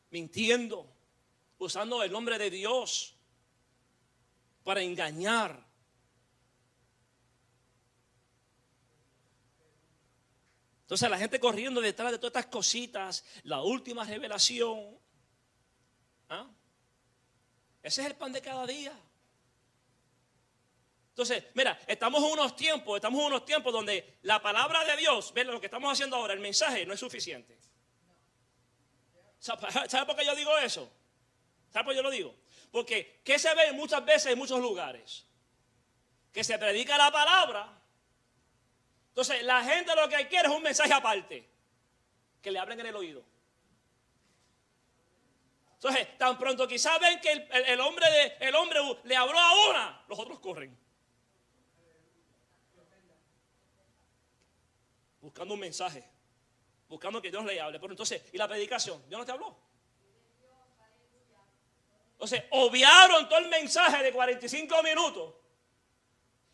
Mintiendo, usando el nombre de Dios para engañar. Entonces la gente corriendo detrás de todas estas cositas, la última revelación. ¿Ah? Ese es el pan de cada día. Entonces, mira, estamos en unos tiempos donde la palabra de Dios, ven lo que estamos haciendo ahora, el mensaje no es suficiente. ¿Sabe por qué yo digo eso? ¿Sabe por qué yo lo digo? Porque, ¿qué se ve muchas veces en muchos lugares? Que se predica la palabra. Entonces, la gente lo que quiere es un mensaje aparte. Que le hablen en el oído. Entonces, tan pronto quizás ven que el hombre le habló a una, los otros corren. Buscando un mensaje, buscando que Dios le hable. Pero entonces, ¿y la predicación? ¿Dios no te habló? Entonces, obviaron todo el mensaje de 45 minutos.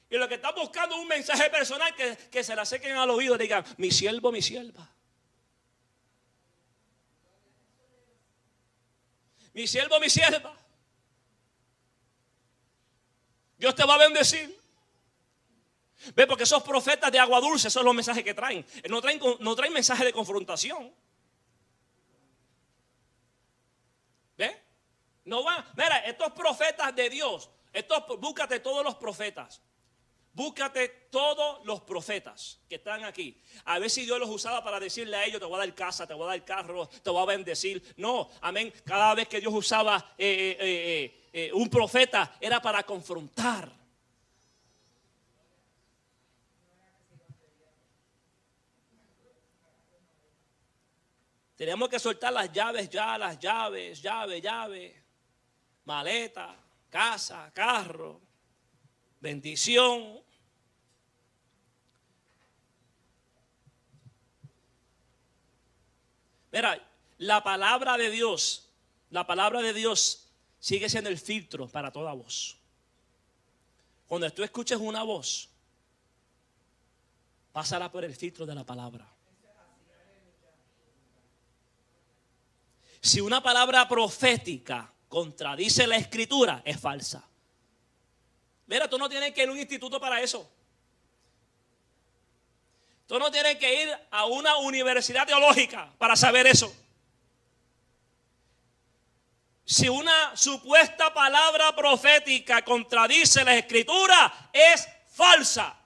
Y lo que están buscando es un mensaje personal que se le acerquen al oído y digan, mi siervo, mi sierva. Mi siervo, mi sierva. Dios te va a bendecir. Ve, porque esos profetas de agua dulce son los mensajes que traen. No traen mensajes de confrontación. ¿Ve? No van. Mira, estos profetas de Dios, búscate todos los profetas. Búscate todos los profetas que están aquí. A ver si Dios los usaba para decirle a ellos, te voy a dar casa, te voy a dar carro, te voy a bendecir. No, amén. Cada vez que Dios usaba un profeta era para confrontar. Tenemos que soltar las llaves ya, llave, maleta, casa, carro, bendición. Mira, la palabra de Dios sigue siendo el filtro para toda voz. Cuando tú escuches una voz, pásala por el filtro de la palabra. Si una palabra profética contradice la escritura, es falsa. Mira, tú no tienes que ir a un instituto para eso. Tú no tienes que ir a una universidad teológica para saber eso. Si una supuesta palabra profética contradice la escritura, es falsa.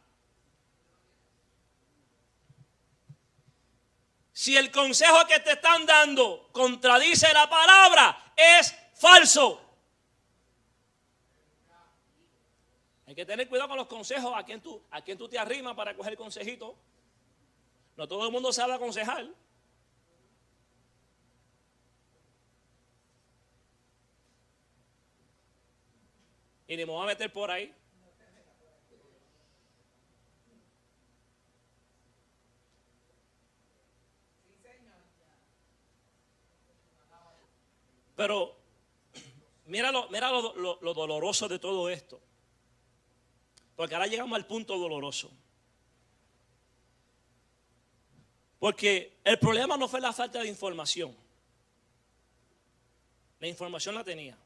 Si el consejo que te están dando contradice la palabra, es falso. Hay que tener cuidado con los consejos a quien tú te arrimas para coger el consejito. No todo el mundo sabe aconsejar. Y ni me voy a meter por ahí. Pero mira lo doloroso de todo esto. Porque ahora llegamos al punto doloroso. Porque el problema no fue la falta de información. La información la tenía.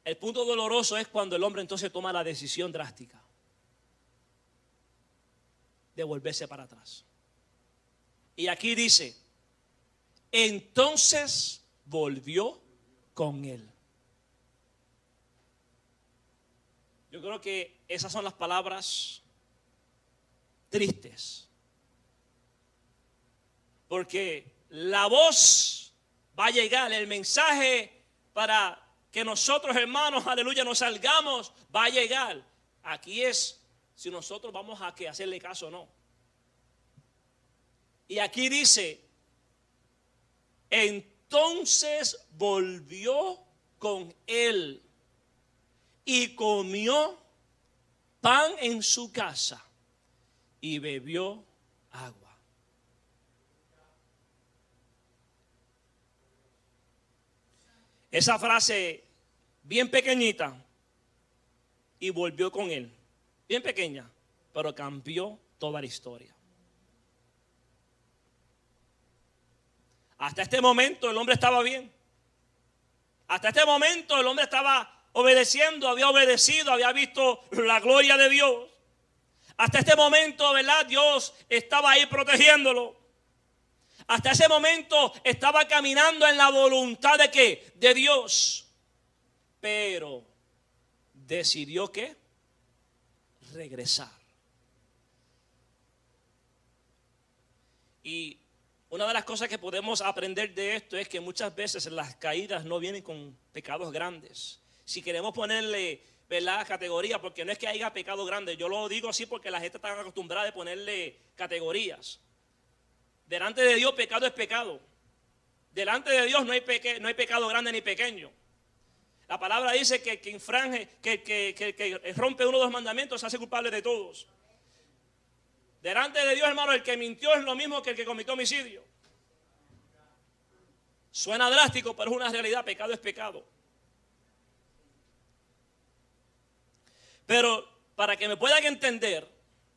El punto doloroso es cuando el hombre entonces toma la decisión drástica. de volverse para atrás. Y aquí dice, entonces volvió con él. Yo creo que esas son las palabras tristes. Porque la voz va a llegar, el mensaje para que nosotros, hermanos, aleluya, nos salgamos, va a llegar. Aquí es si nosotros vamos a hacerle caso o no. Y aquí dice, entonces volvió con él y comió pan en su casa y bebió agua. Esa frase bien pequeñita, y volvió con él, bien pequeña, pero cambió toda la historia. Hasta este momento el hombre estaba bien. Hasta este momento el hombre estaba obedeciendo, había obedecido, había visto la gloria de Dios. Hasta este momento, ¿verdad? Dios estaba ahí protegiéndolo. Hasta ese momento estaba caminando en la voluntad de ¿qué? De Dios. Pero decidió ¿qué? Regresar. Y una de las cosas que podemos aprender de esto es que muchas veces las caídas no vienen con pecados grandes. Si queremos ponerle, ¿verdad?, categoría, porque no es que haya pecado grande. Yo lo digo así porque la gente está acostumbrada a ponerle categorías. Delante de Dios pecado es pecado. Delante de Dios no hay pecado grande ni pequeño. La palabra dice que el que infringe, que rompe uno de los mandamientos se hace culpable de todos. Delante de Dios, hermano, el que mintió es lo mismo que el que cometió homicidio. Suena drástico, pero es una realidad. Pecado es pecado. Pero para que me puedan entender,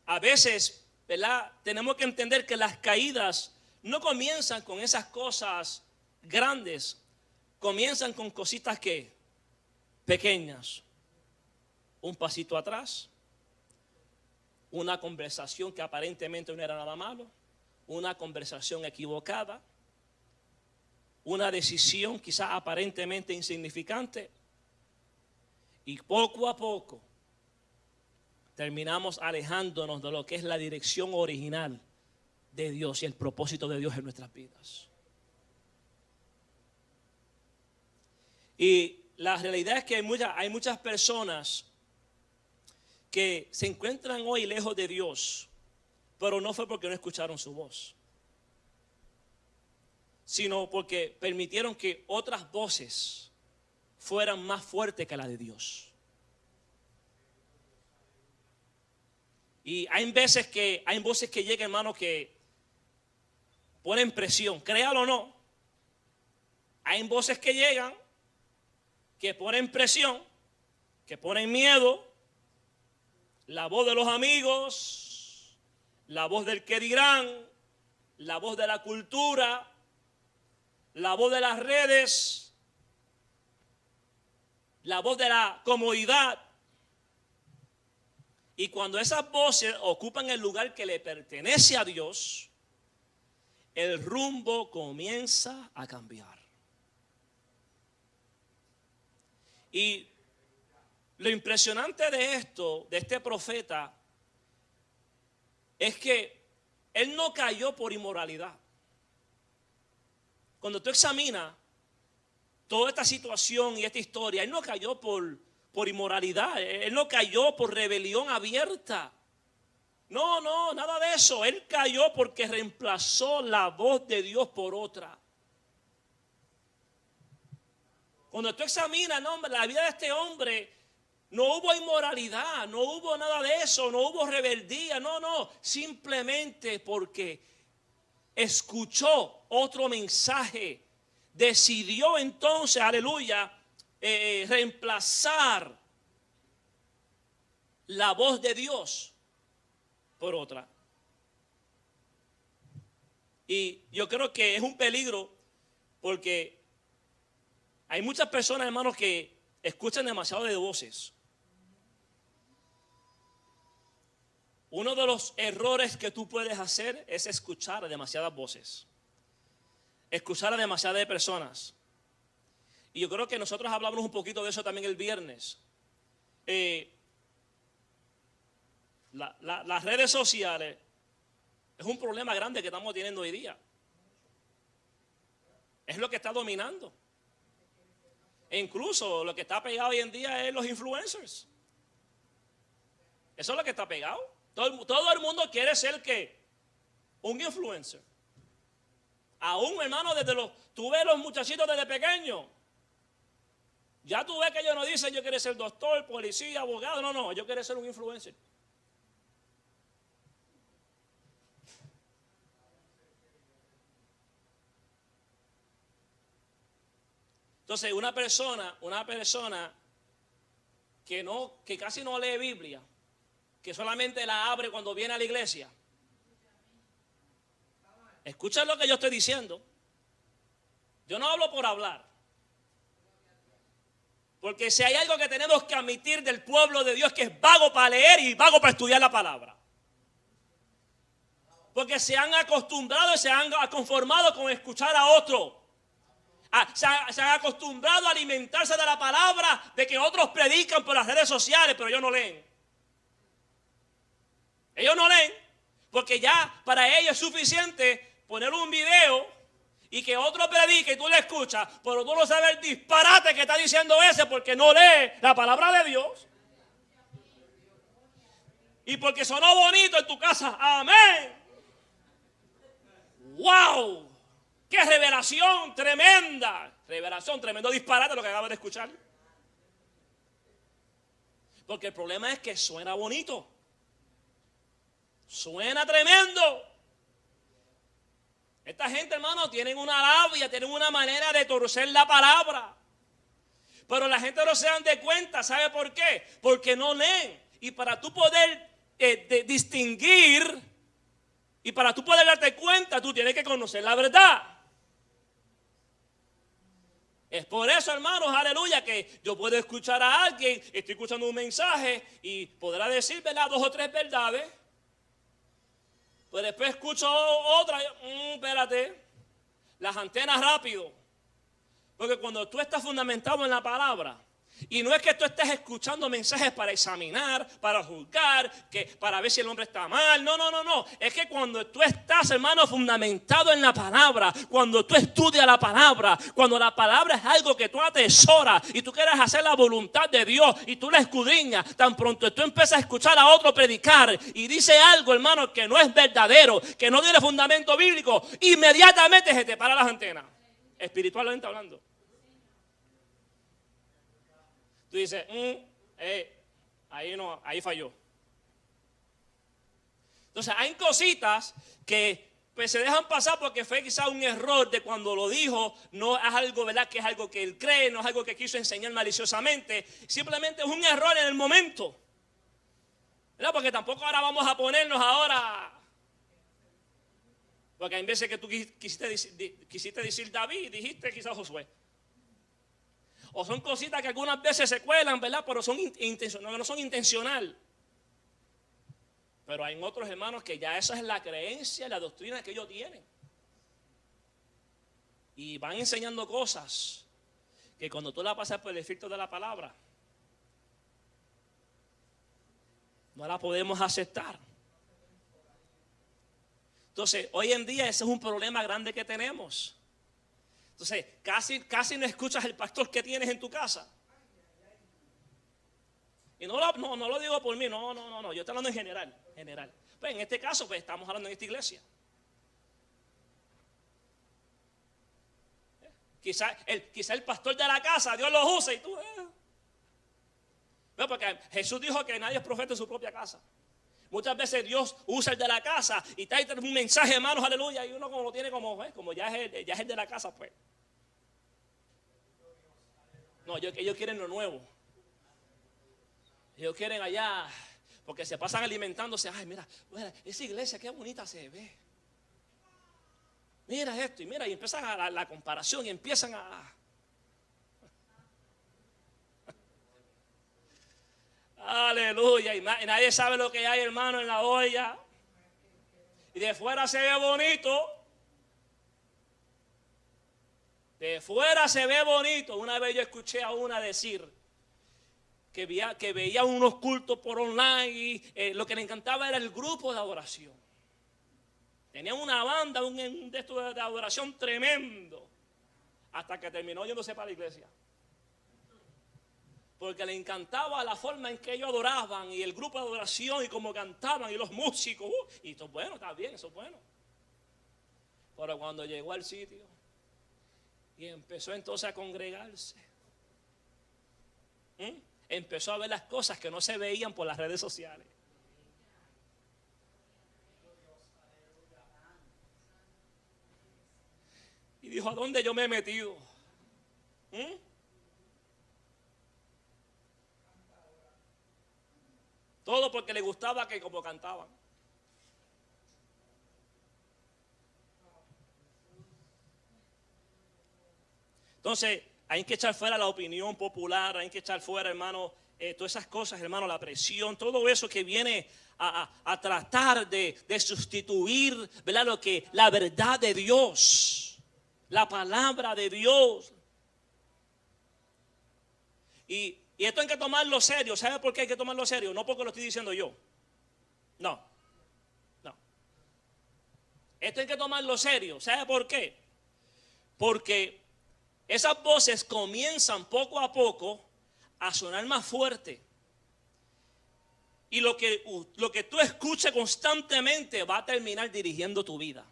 a veces, ¿verdad?, tenemos que entender que las caídas no comienzan con esas cosas grandes. Comienzan con cositas que pequeñas. Un pasito atrás. Una conversación que aparentemente no era nada malo. Una conversación equivocada. Una decisión quizás aparentemente insignificante. Y poco a poco terminamos alejándonos de lo que es la dirección original de Dios y el propósito de Dios en nuestras vidas. Y la realidad es que hay muchas personas que se encuentran hoy lejos de Dios, pero no fue porque no escucharon su voz, sino porque permitieron que otras voces fueran más fuertes que la de Dios. Y hay voces que llegan, hermano, que ponen presión, créalo o no. Hay voces que llegan, que ponen presión, que ponen miedo. La voz de los amigos, la voz del que dirán, la voz de la cultura, la voz de las redes, la voz de la comodidad. Y cuando esas voces ocupan el lugar que le pertenece a Dios, el rumbo comienza a cambiar. Y lo impresionante de esto, de este profeta, es que él no cayó por inmoralidad. Cuando tú examinas toda esta situación y esta historia, él no cayó por inmoralidad, él no cayó por rebelión abierta. No, nada de eso. Él cayó porque reemplazó la voz de Dios por otra. Cuando tú examinas, no, la vida de este hombre, no hubo inmoralidad, no hubo nada de eso, no hubo rebeldía, no, simplemente porque escuchó otro mensaje, decidió entonces, aleluya, reemplazar la voz de Dios por otra. Y yo creo que es un peligro porque hay muchas personas, hermanos, que escuchan demasiado de voces. Uno de los errores que tú puedes hacer es escuchar a demasiadas voces, escuchar a demasiadas personas. Y yo creo que nosotros hablamos un poquito de eso también el viernes. Las redes sociales es un problema grande que estamos teniendo hoy día. Es lo que está dominando. E incluso lo que está pegado hoy en día es los influencers. Eso es lo que está pegado. Todo el mundo quiere ser ¿qué? Un influencer. Aún, hermano, tú ves los muchachitos desde pequeños. Ya tú ves que ellos no dicen yo quiero ser doctor, policía, abogado. No, yo quiero ser un influencer. Entonces, una persona que casi no lee Biblia, que solamente la abre cuando viene a la iglesia. Escuchen lo que yo estoy diciendo. Yo no hablo por hablar. Porque si hay algo que tenemos que admitir del pueblo de Dios, que es vago para leer y vago para estudiar la palabra. Porque se han acostumbrado y se han conformado con escuchar a otro. Se han acostumbrado a alimentarse de la palabra de que otros predican por las redes sociales, pero ellos no leen. Ellos no leen porque ya para ellos es suficiente poner un video y que otro predique y tú le escuchas, pero tú no sabes el disparate que está diciendo ese porque no lee la palabra de Dios. Y porque sonó bonito en tu casa, amén. ¡Wow! ¡Qué revelación tremenda! Revelación, tremendo disparate lo que acabas de escuchar. Porque el problema es que suena bonito. Suena tremendo. Esta gente, hermano, tienen una labia, tienen una manera de torcer la palabra. Pero la gente no se dan de cuenta. ¿Sabe por qué? Porque no leen. Y para tú poder distinguir y para tú poder darte cuenta, tú tienes que conocer la verdad. Es por eso, hermanos, aleluya, que yo puedo escuchar a alguien, estoy escuchando un mensaje y podrá decir, ¿verdad?, 2 o 3 verdades. Pues después escucho otra, espérate, las antenas rápido. Porque cuando tú estás fundamentado en la palabra, y no es que tú estés escuchando mensajes para examinar, para juzgar, para ver si el hombre está mal. No. Es que cuando tú estás, hermano, fundamentado en la palabra, cuando tú estudias la palabra, cuando la palabra es algo que tú atesoras y tú quieres hacer la voluntad de Dios y tú la escudriñas, tan pronto tú empiezas a escuchar a otro predicar y dice algo, hermano, que no es verdadero, que no tiene fundamento bíblico, inmediatamente se te para las antenas, espiritualmente hablando. Tú dices, ahí falló. Entonces hay cositas que pues, se dejan pasar porque fue quizás un error de cuando lo dijo. No es algo, ¿verdad?, que es algo que él cree, no es algo que quiso enseñar maliciosamente. Simplemente es un error en el momento, ¿verdad? Porque tampoco ahora vamos a ponernos ahora. Porque hay veces que tú quisiste decir David, dijiste quizás Josué. O son cositas que algunas veces se cuelan, ¿verdad? Pero no son intencional. Pero hay otros hermanos que ya esa es la creencia, la doctrina que ellos tienen. Y van enseñando cosas que cuando tú la pasas por el filtro de la palabra, no la podemos aceptar. Entonces, hoy en día ese es un problema grande que tenemos. Entonces, casi no escuchas el pastor que tienes en tu casa. Y no lo digo por mí, no, yo estoy hablando en general. Pues en este caso, pues estamos hablando en esta iglesia. Quizá el pastor de la casa, Dios lo usa y tú... No, porque Jesús dijo que nadie es profeta en su propia casa. Muchas veces Dios usa el de la casa y trae un mensaje, hermanos, aleluya, y uno como lo tiene como ya es el de la casa, pues. No, ellos quieren lo nuevo. Ellos quieren allá, porque se pasan alimentándose. Ay, mira, esa iglesia qué bonita se ve. Mira esto, y empiezan a la comparación y empiezan a... Aleluya. Y nadie sabe lo que hay, hermano, en la olla. Y de fuera se ve bonito. De fuera se ve bonito. Una vez yo escuché a una decir que veía unos cultos por online y lo que le encantaba era el grupo de adoración. Tenía una banda, un de estos de adoración tremendo. Hasta que terminó yéndose para la iglesia. Porque le encantaba la forma en que ellos adoraban y el grupo de adoración y cómo cantaban y los músicos. Y esto es bueno, está bien, eso es bueno. Pero cuando llegó al sitio y empezó entonces a congregarse, empezó a ver las cosas que no se veían por las redes sociales. Y dijo, ¿a dónde yo me he metido? Todo porque le gustaba que como cantaban. Entonces, hay que echar fuera la opinión popular, hay que echar fuera, hermano, todas esas cosas, hermano, la presión, todo eso que viene a tratar de sustituir, ¿verdad? La verdad de Dios, la palabra de Dios. Y esto hay que tomarlo serio. ¿Sabe por qué hay que tomarlo serio? No porque lo estoy diciendo yo. No. Esto hay que tomarlo serio. ¿Sabe por qué? Porque esas voces comienzan poco a poco a sonar más fuerte. Y lo que tú escuches constantemente va a terminar dirigiendo tu vida.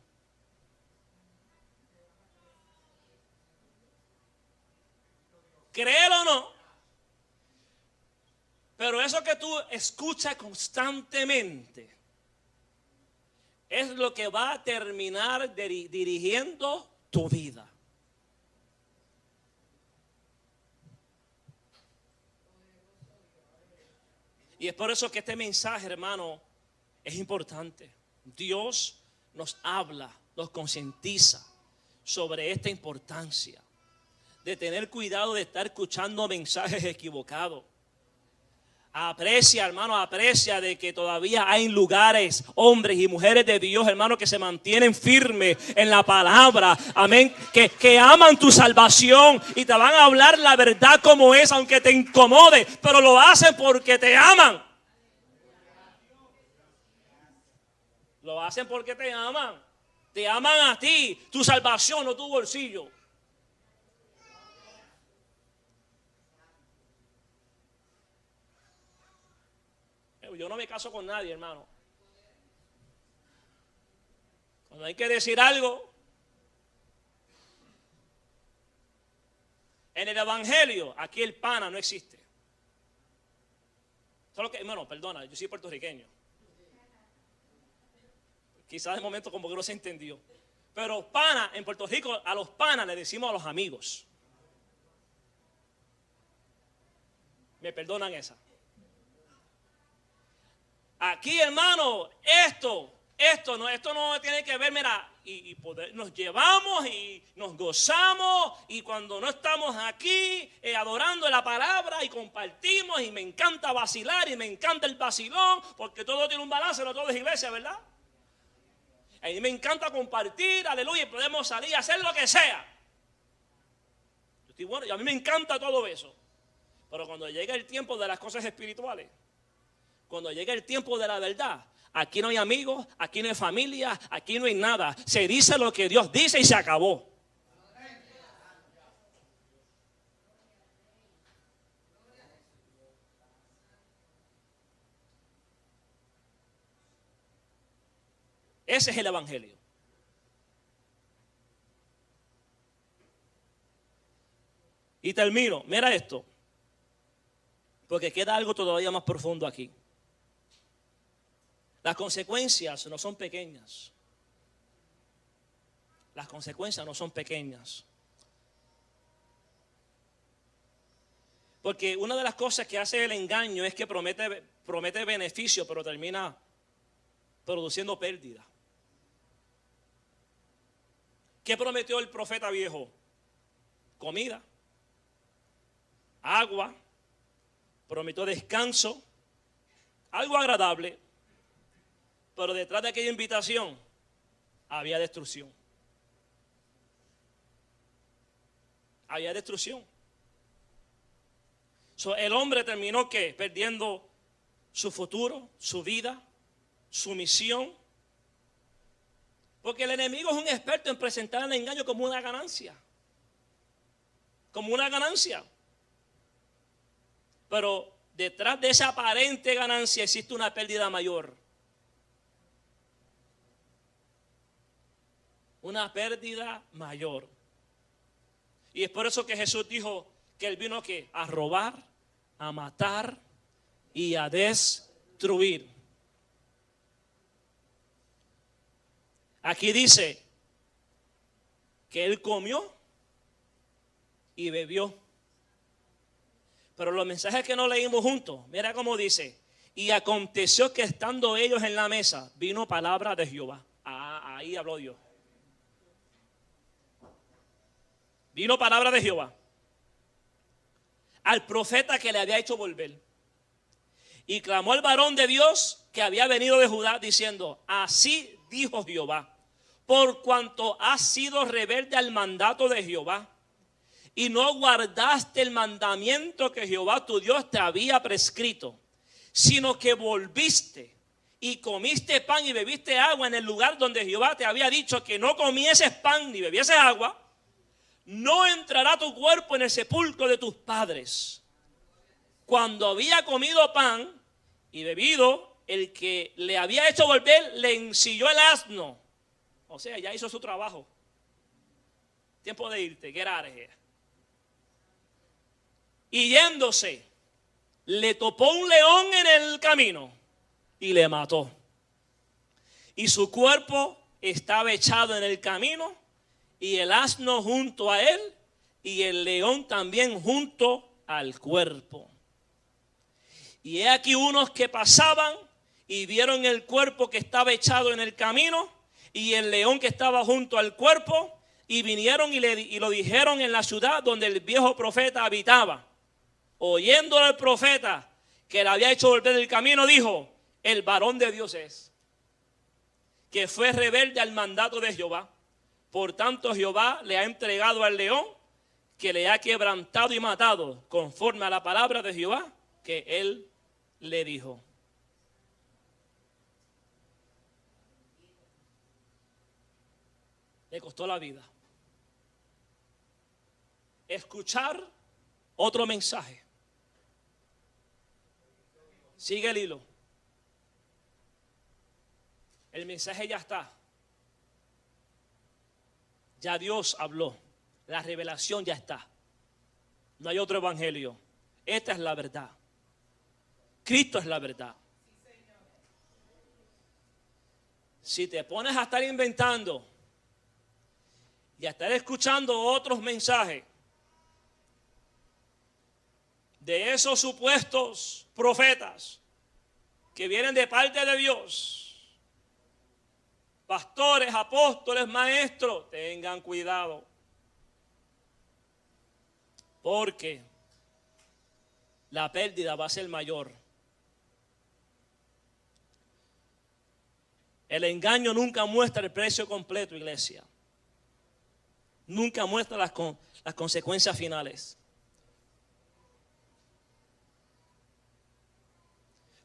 Créelo o no. Pero eso que tú escuchas constantemente es lo que va a terminar dirigiendo tu vida. Y es por eso que este mensaje, hermano, es importante. Dios nos habla, nos concientiza sobre esta importancia de tener cuidado de estar escuchando mensajes equivocados. Aprecia, hermano, aprecia de que todavía hay lugares, hombres y mujeres de Dios, hermano, que se mantienen firmes en la palabra, amén, que aman tu salvación y te van a hablar la verdad como es, aunque te incomode, pero lo hacen porque te aman. Lo hacen porque te aman. Te aman a ti, tu salvación, no tu bolsillo. Yo no me caso con nadie, hermano. Cuando hay que decir algo, en el evangelio, aquí el pana no existe. Solo que, bueno, perdona, yo soy puertorriqueño. Quizás de momento como que no se entendió. Pero pana, en Puerto Rico, a los panas le decimos a los amigos. Me perdonan esa. Aquí, hermano, esto no tiene que ver, mira, y nos llevamos y nos gozamos, y cuando no estamos aquí adorando la palabra y compartimos, y me encanta vacilar y me encanta el vacilón, porque todo tiene un balance, no todo es iglesia, ¿verdad? A mí me encanta compartir, aleluya, y podemos salir a hacer lo que sea. Bueno, y a mí me encanta todo eso. Pero cuando llega el tiempo de las cosas espirituales, cuando llega el tiempo de la verdad, aquí no hay amigos, aquí no hay familia, aquí no hay nada. Se dice lo que Dios dice y se acabó. Ese es el evangelio. Y termino, mira esto, porque queda algo todavía más profundo aquí. Las consecuencias no son pequeñas. Las consecuencias no son pequeñas. Porque una de las cosas que hace el engaño es que promete beneficio, pero termina produciendo pérdida. ¿Qué prometió el profeta viejo? Comida, agua, prometió descanso, algo agradable, pero detrás de aquella invitación había destrucción. Había destrucción. El hombre terminó ¿qué? Perdiendo su futuro, su vida, su misión. Porque el enemigo es un experto en presentar el engaño como una ganancia. Como una ganancia. Pero detrás de esa aparente ganancia existe una pérdida mayor. Una pérdida mayor. Y es por eso que Jesús dijo que Él vino ¿qué? A robar, a matar y a destruir. Aquí dice que Él comió y bebió. Pero los mensajes que no leímos juntos, mira cómo dice: y aconteció que estando ellos en la mesa, vino palabra de Jehová. Ahí habló Dios. Vino palabra de Jehová al profeta que le había hecho volver. Y clamó al varón de Dios que había venido de Judá, diciendo: así dijo Jehová, por cuanto has sido rebelde al mandato de Jehová, y no guardaste el mandamiento que Jehová tu Dios te había prescrito, sino que volviste y comiste pan y bebiste agua en el lugar donde Jehová te había dicho que no comieses pan ni bebieses agua, no entrará tu cuerpo en el sepulcro de tus padres. Cuando había comido pan y bebido, el que le había hecho volver le ensilló el asno. O sea, ya hizo su trabajo. Tiempo de irte, get out of here. Y yéndose, le topó un león en el camino y le mató. Y su cuerpo estaba echado en el camino, y el asno junto a él, y el león también junto al cuerpo. Y he aquí unos que pasaban y vieron el cuerpo que estaba echado en el camino y el león que estaba junto al cuerpo, y vinieron y lo dijeron en la ciudad donde el viejo profeta habitaba. Oyéndolo el profeta que le había hecho volver del camino, dijo: el varón de Dios es, que fue rebelde al mandato de Jehová. Por tanto Jehová le ha entregado al león, que le ha quebrantado y matado, conforme a la palabra de Jehová que él le dijo. Le costó la vida escuchar otro mensaje. Sigue el hilo. El mensaje ya está. Ya Dios habló. La revelación ya está. No hay otro evangelio. Esta es la verdad. Cristo es la verdad. Si te pones a estar inventando y a estar escuchando otros mensajes de esos supuestos profetas que vienen de parte de Dios, pastores, apóstoles, maestros, tengan cuidado, porque la pérdida va a ser mayor. El engaño nunca muestra el precio completo, iglesia. Nunca muestra las consecuencias finales.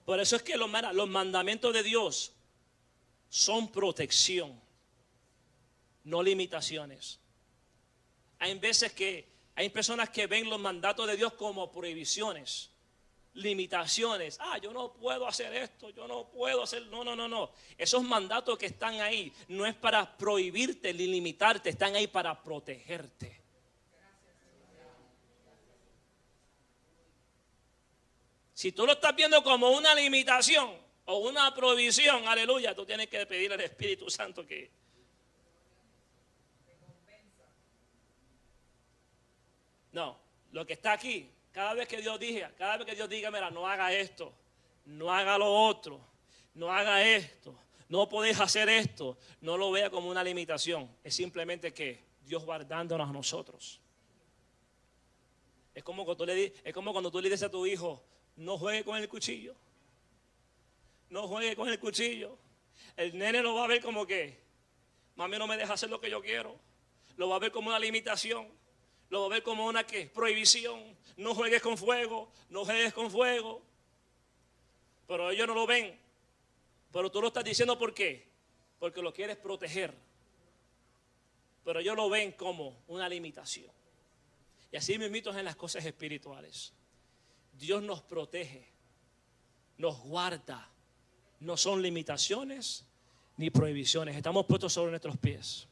Por eso es que los mandamientos de Dios son protección, no limitaciones. Hay veces que hay personas que ven los mandatos de Dios como prohibiciones, limitaciones. Yo no puedo hacer esto, yo no puedo hacer. No. Esos mandatos que están ahí no es para prohibirte ni limitarte, están ahí para protegerte. Si tú lo estás viendo como una limitación o una prohibición, aleluya, tú tienes que pedirle al Espíritu Santo que... No, lo que está aquí, cada vez que Dios diga, mira, no haga esto, no haga lo otro, no haga esto, no podés hacer esto, no lo vea como una limitación. Es simplemente que Dios guardándonos a nosotros. Es como cuando tú le dices a tu hijo: no juegue con el cuchillo. no juegue con el cuchillo. El nene lo va a ver como que mami no me deja hacer lo que yo quiero. Lo va a ver como una limitación. Lo va a ver como una prohibición. No juegues con fuego, no juegues con fuego. Pero ellos no lo ven. Pero tú lo estás diciendo ¿por qué? Porque lo quieres proteger. Pero ellos lo ven como una limitación. Y así mismo en las cosas espirituales. Dios nos protege, nos guarda. No son limitaciones ni prohibiciones. Estamos puestos sobre nuestros pies.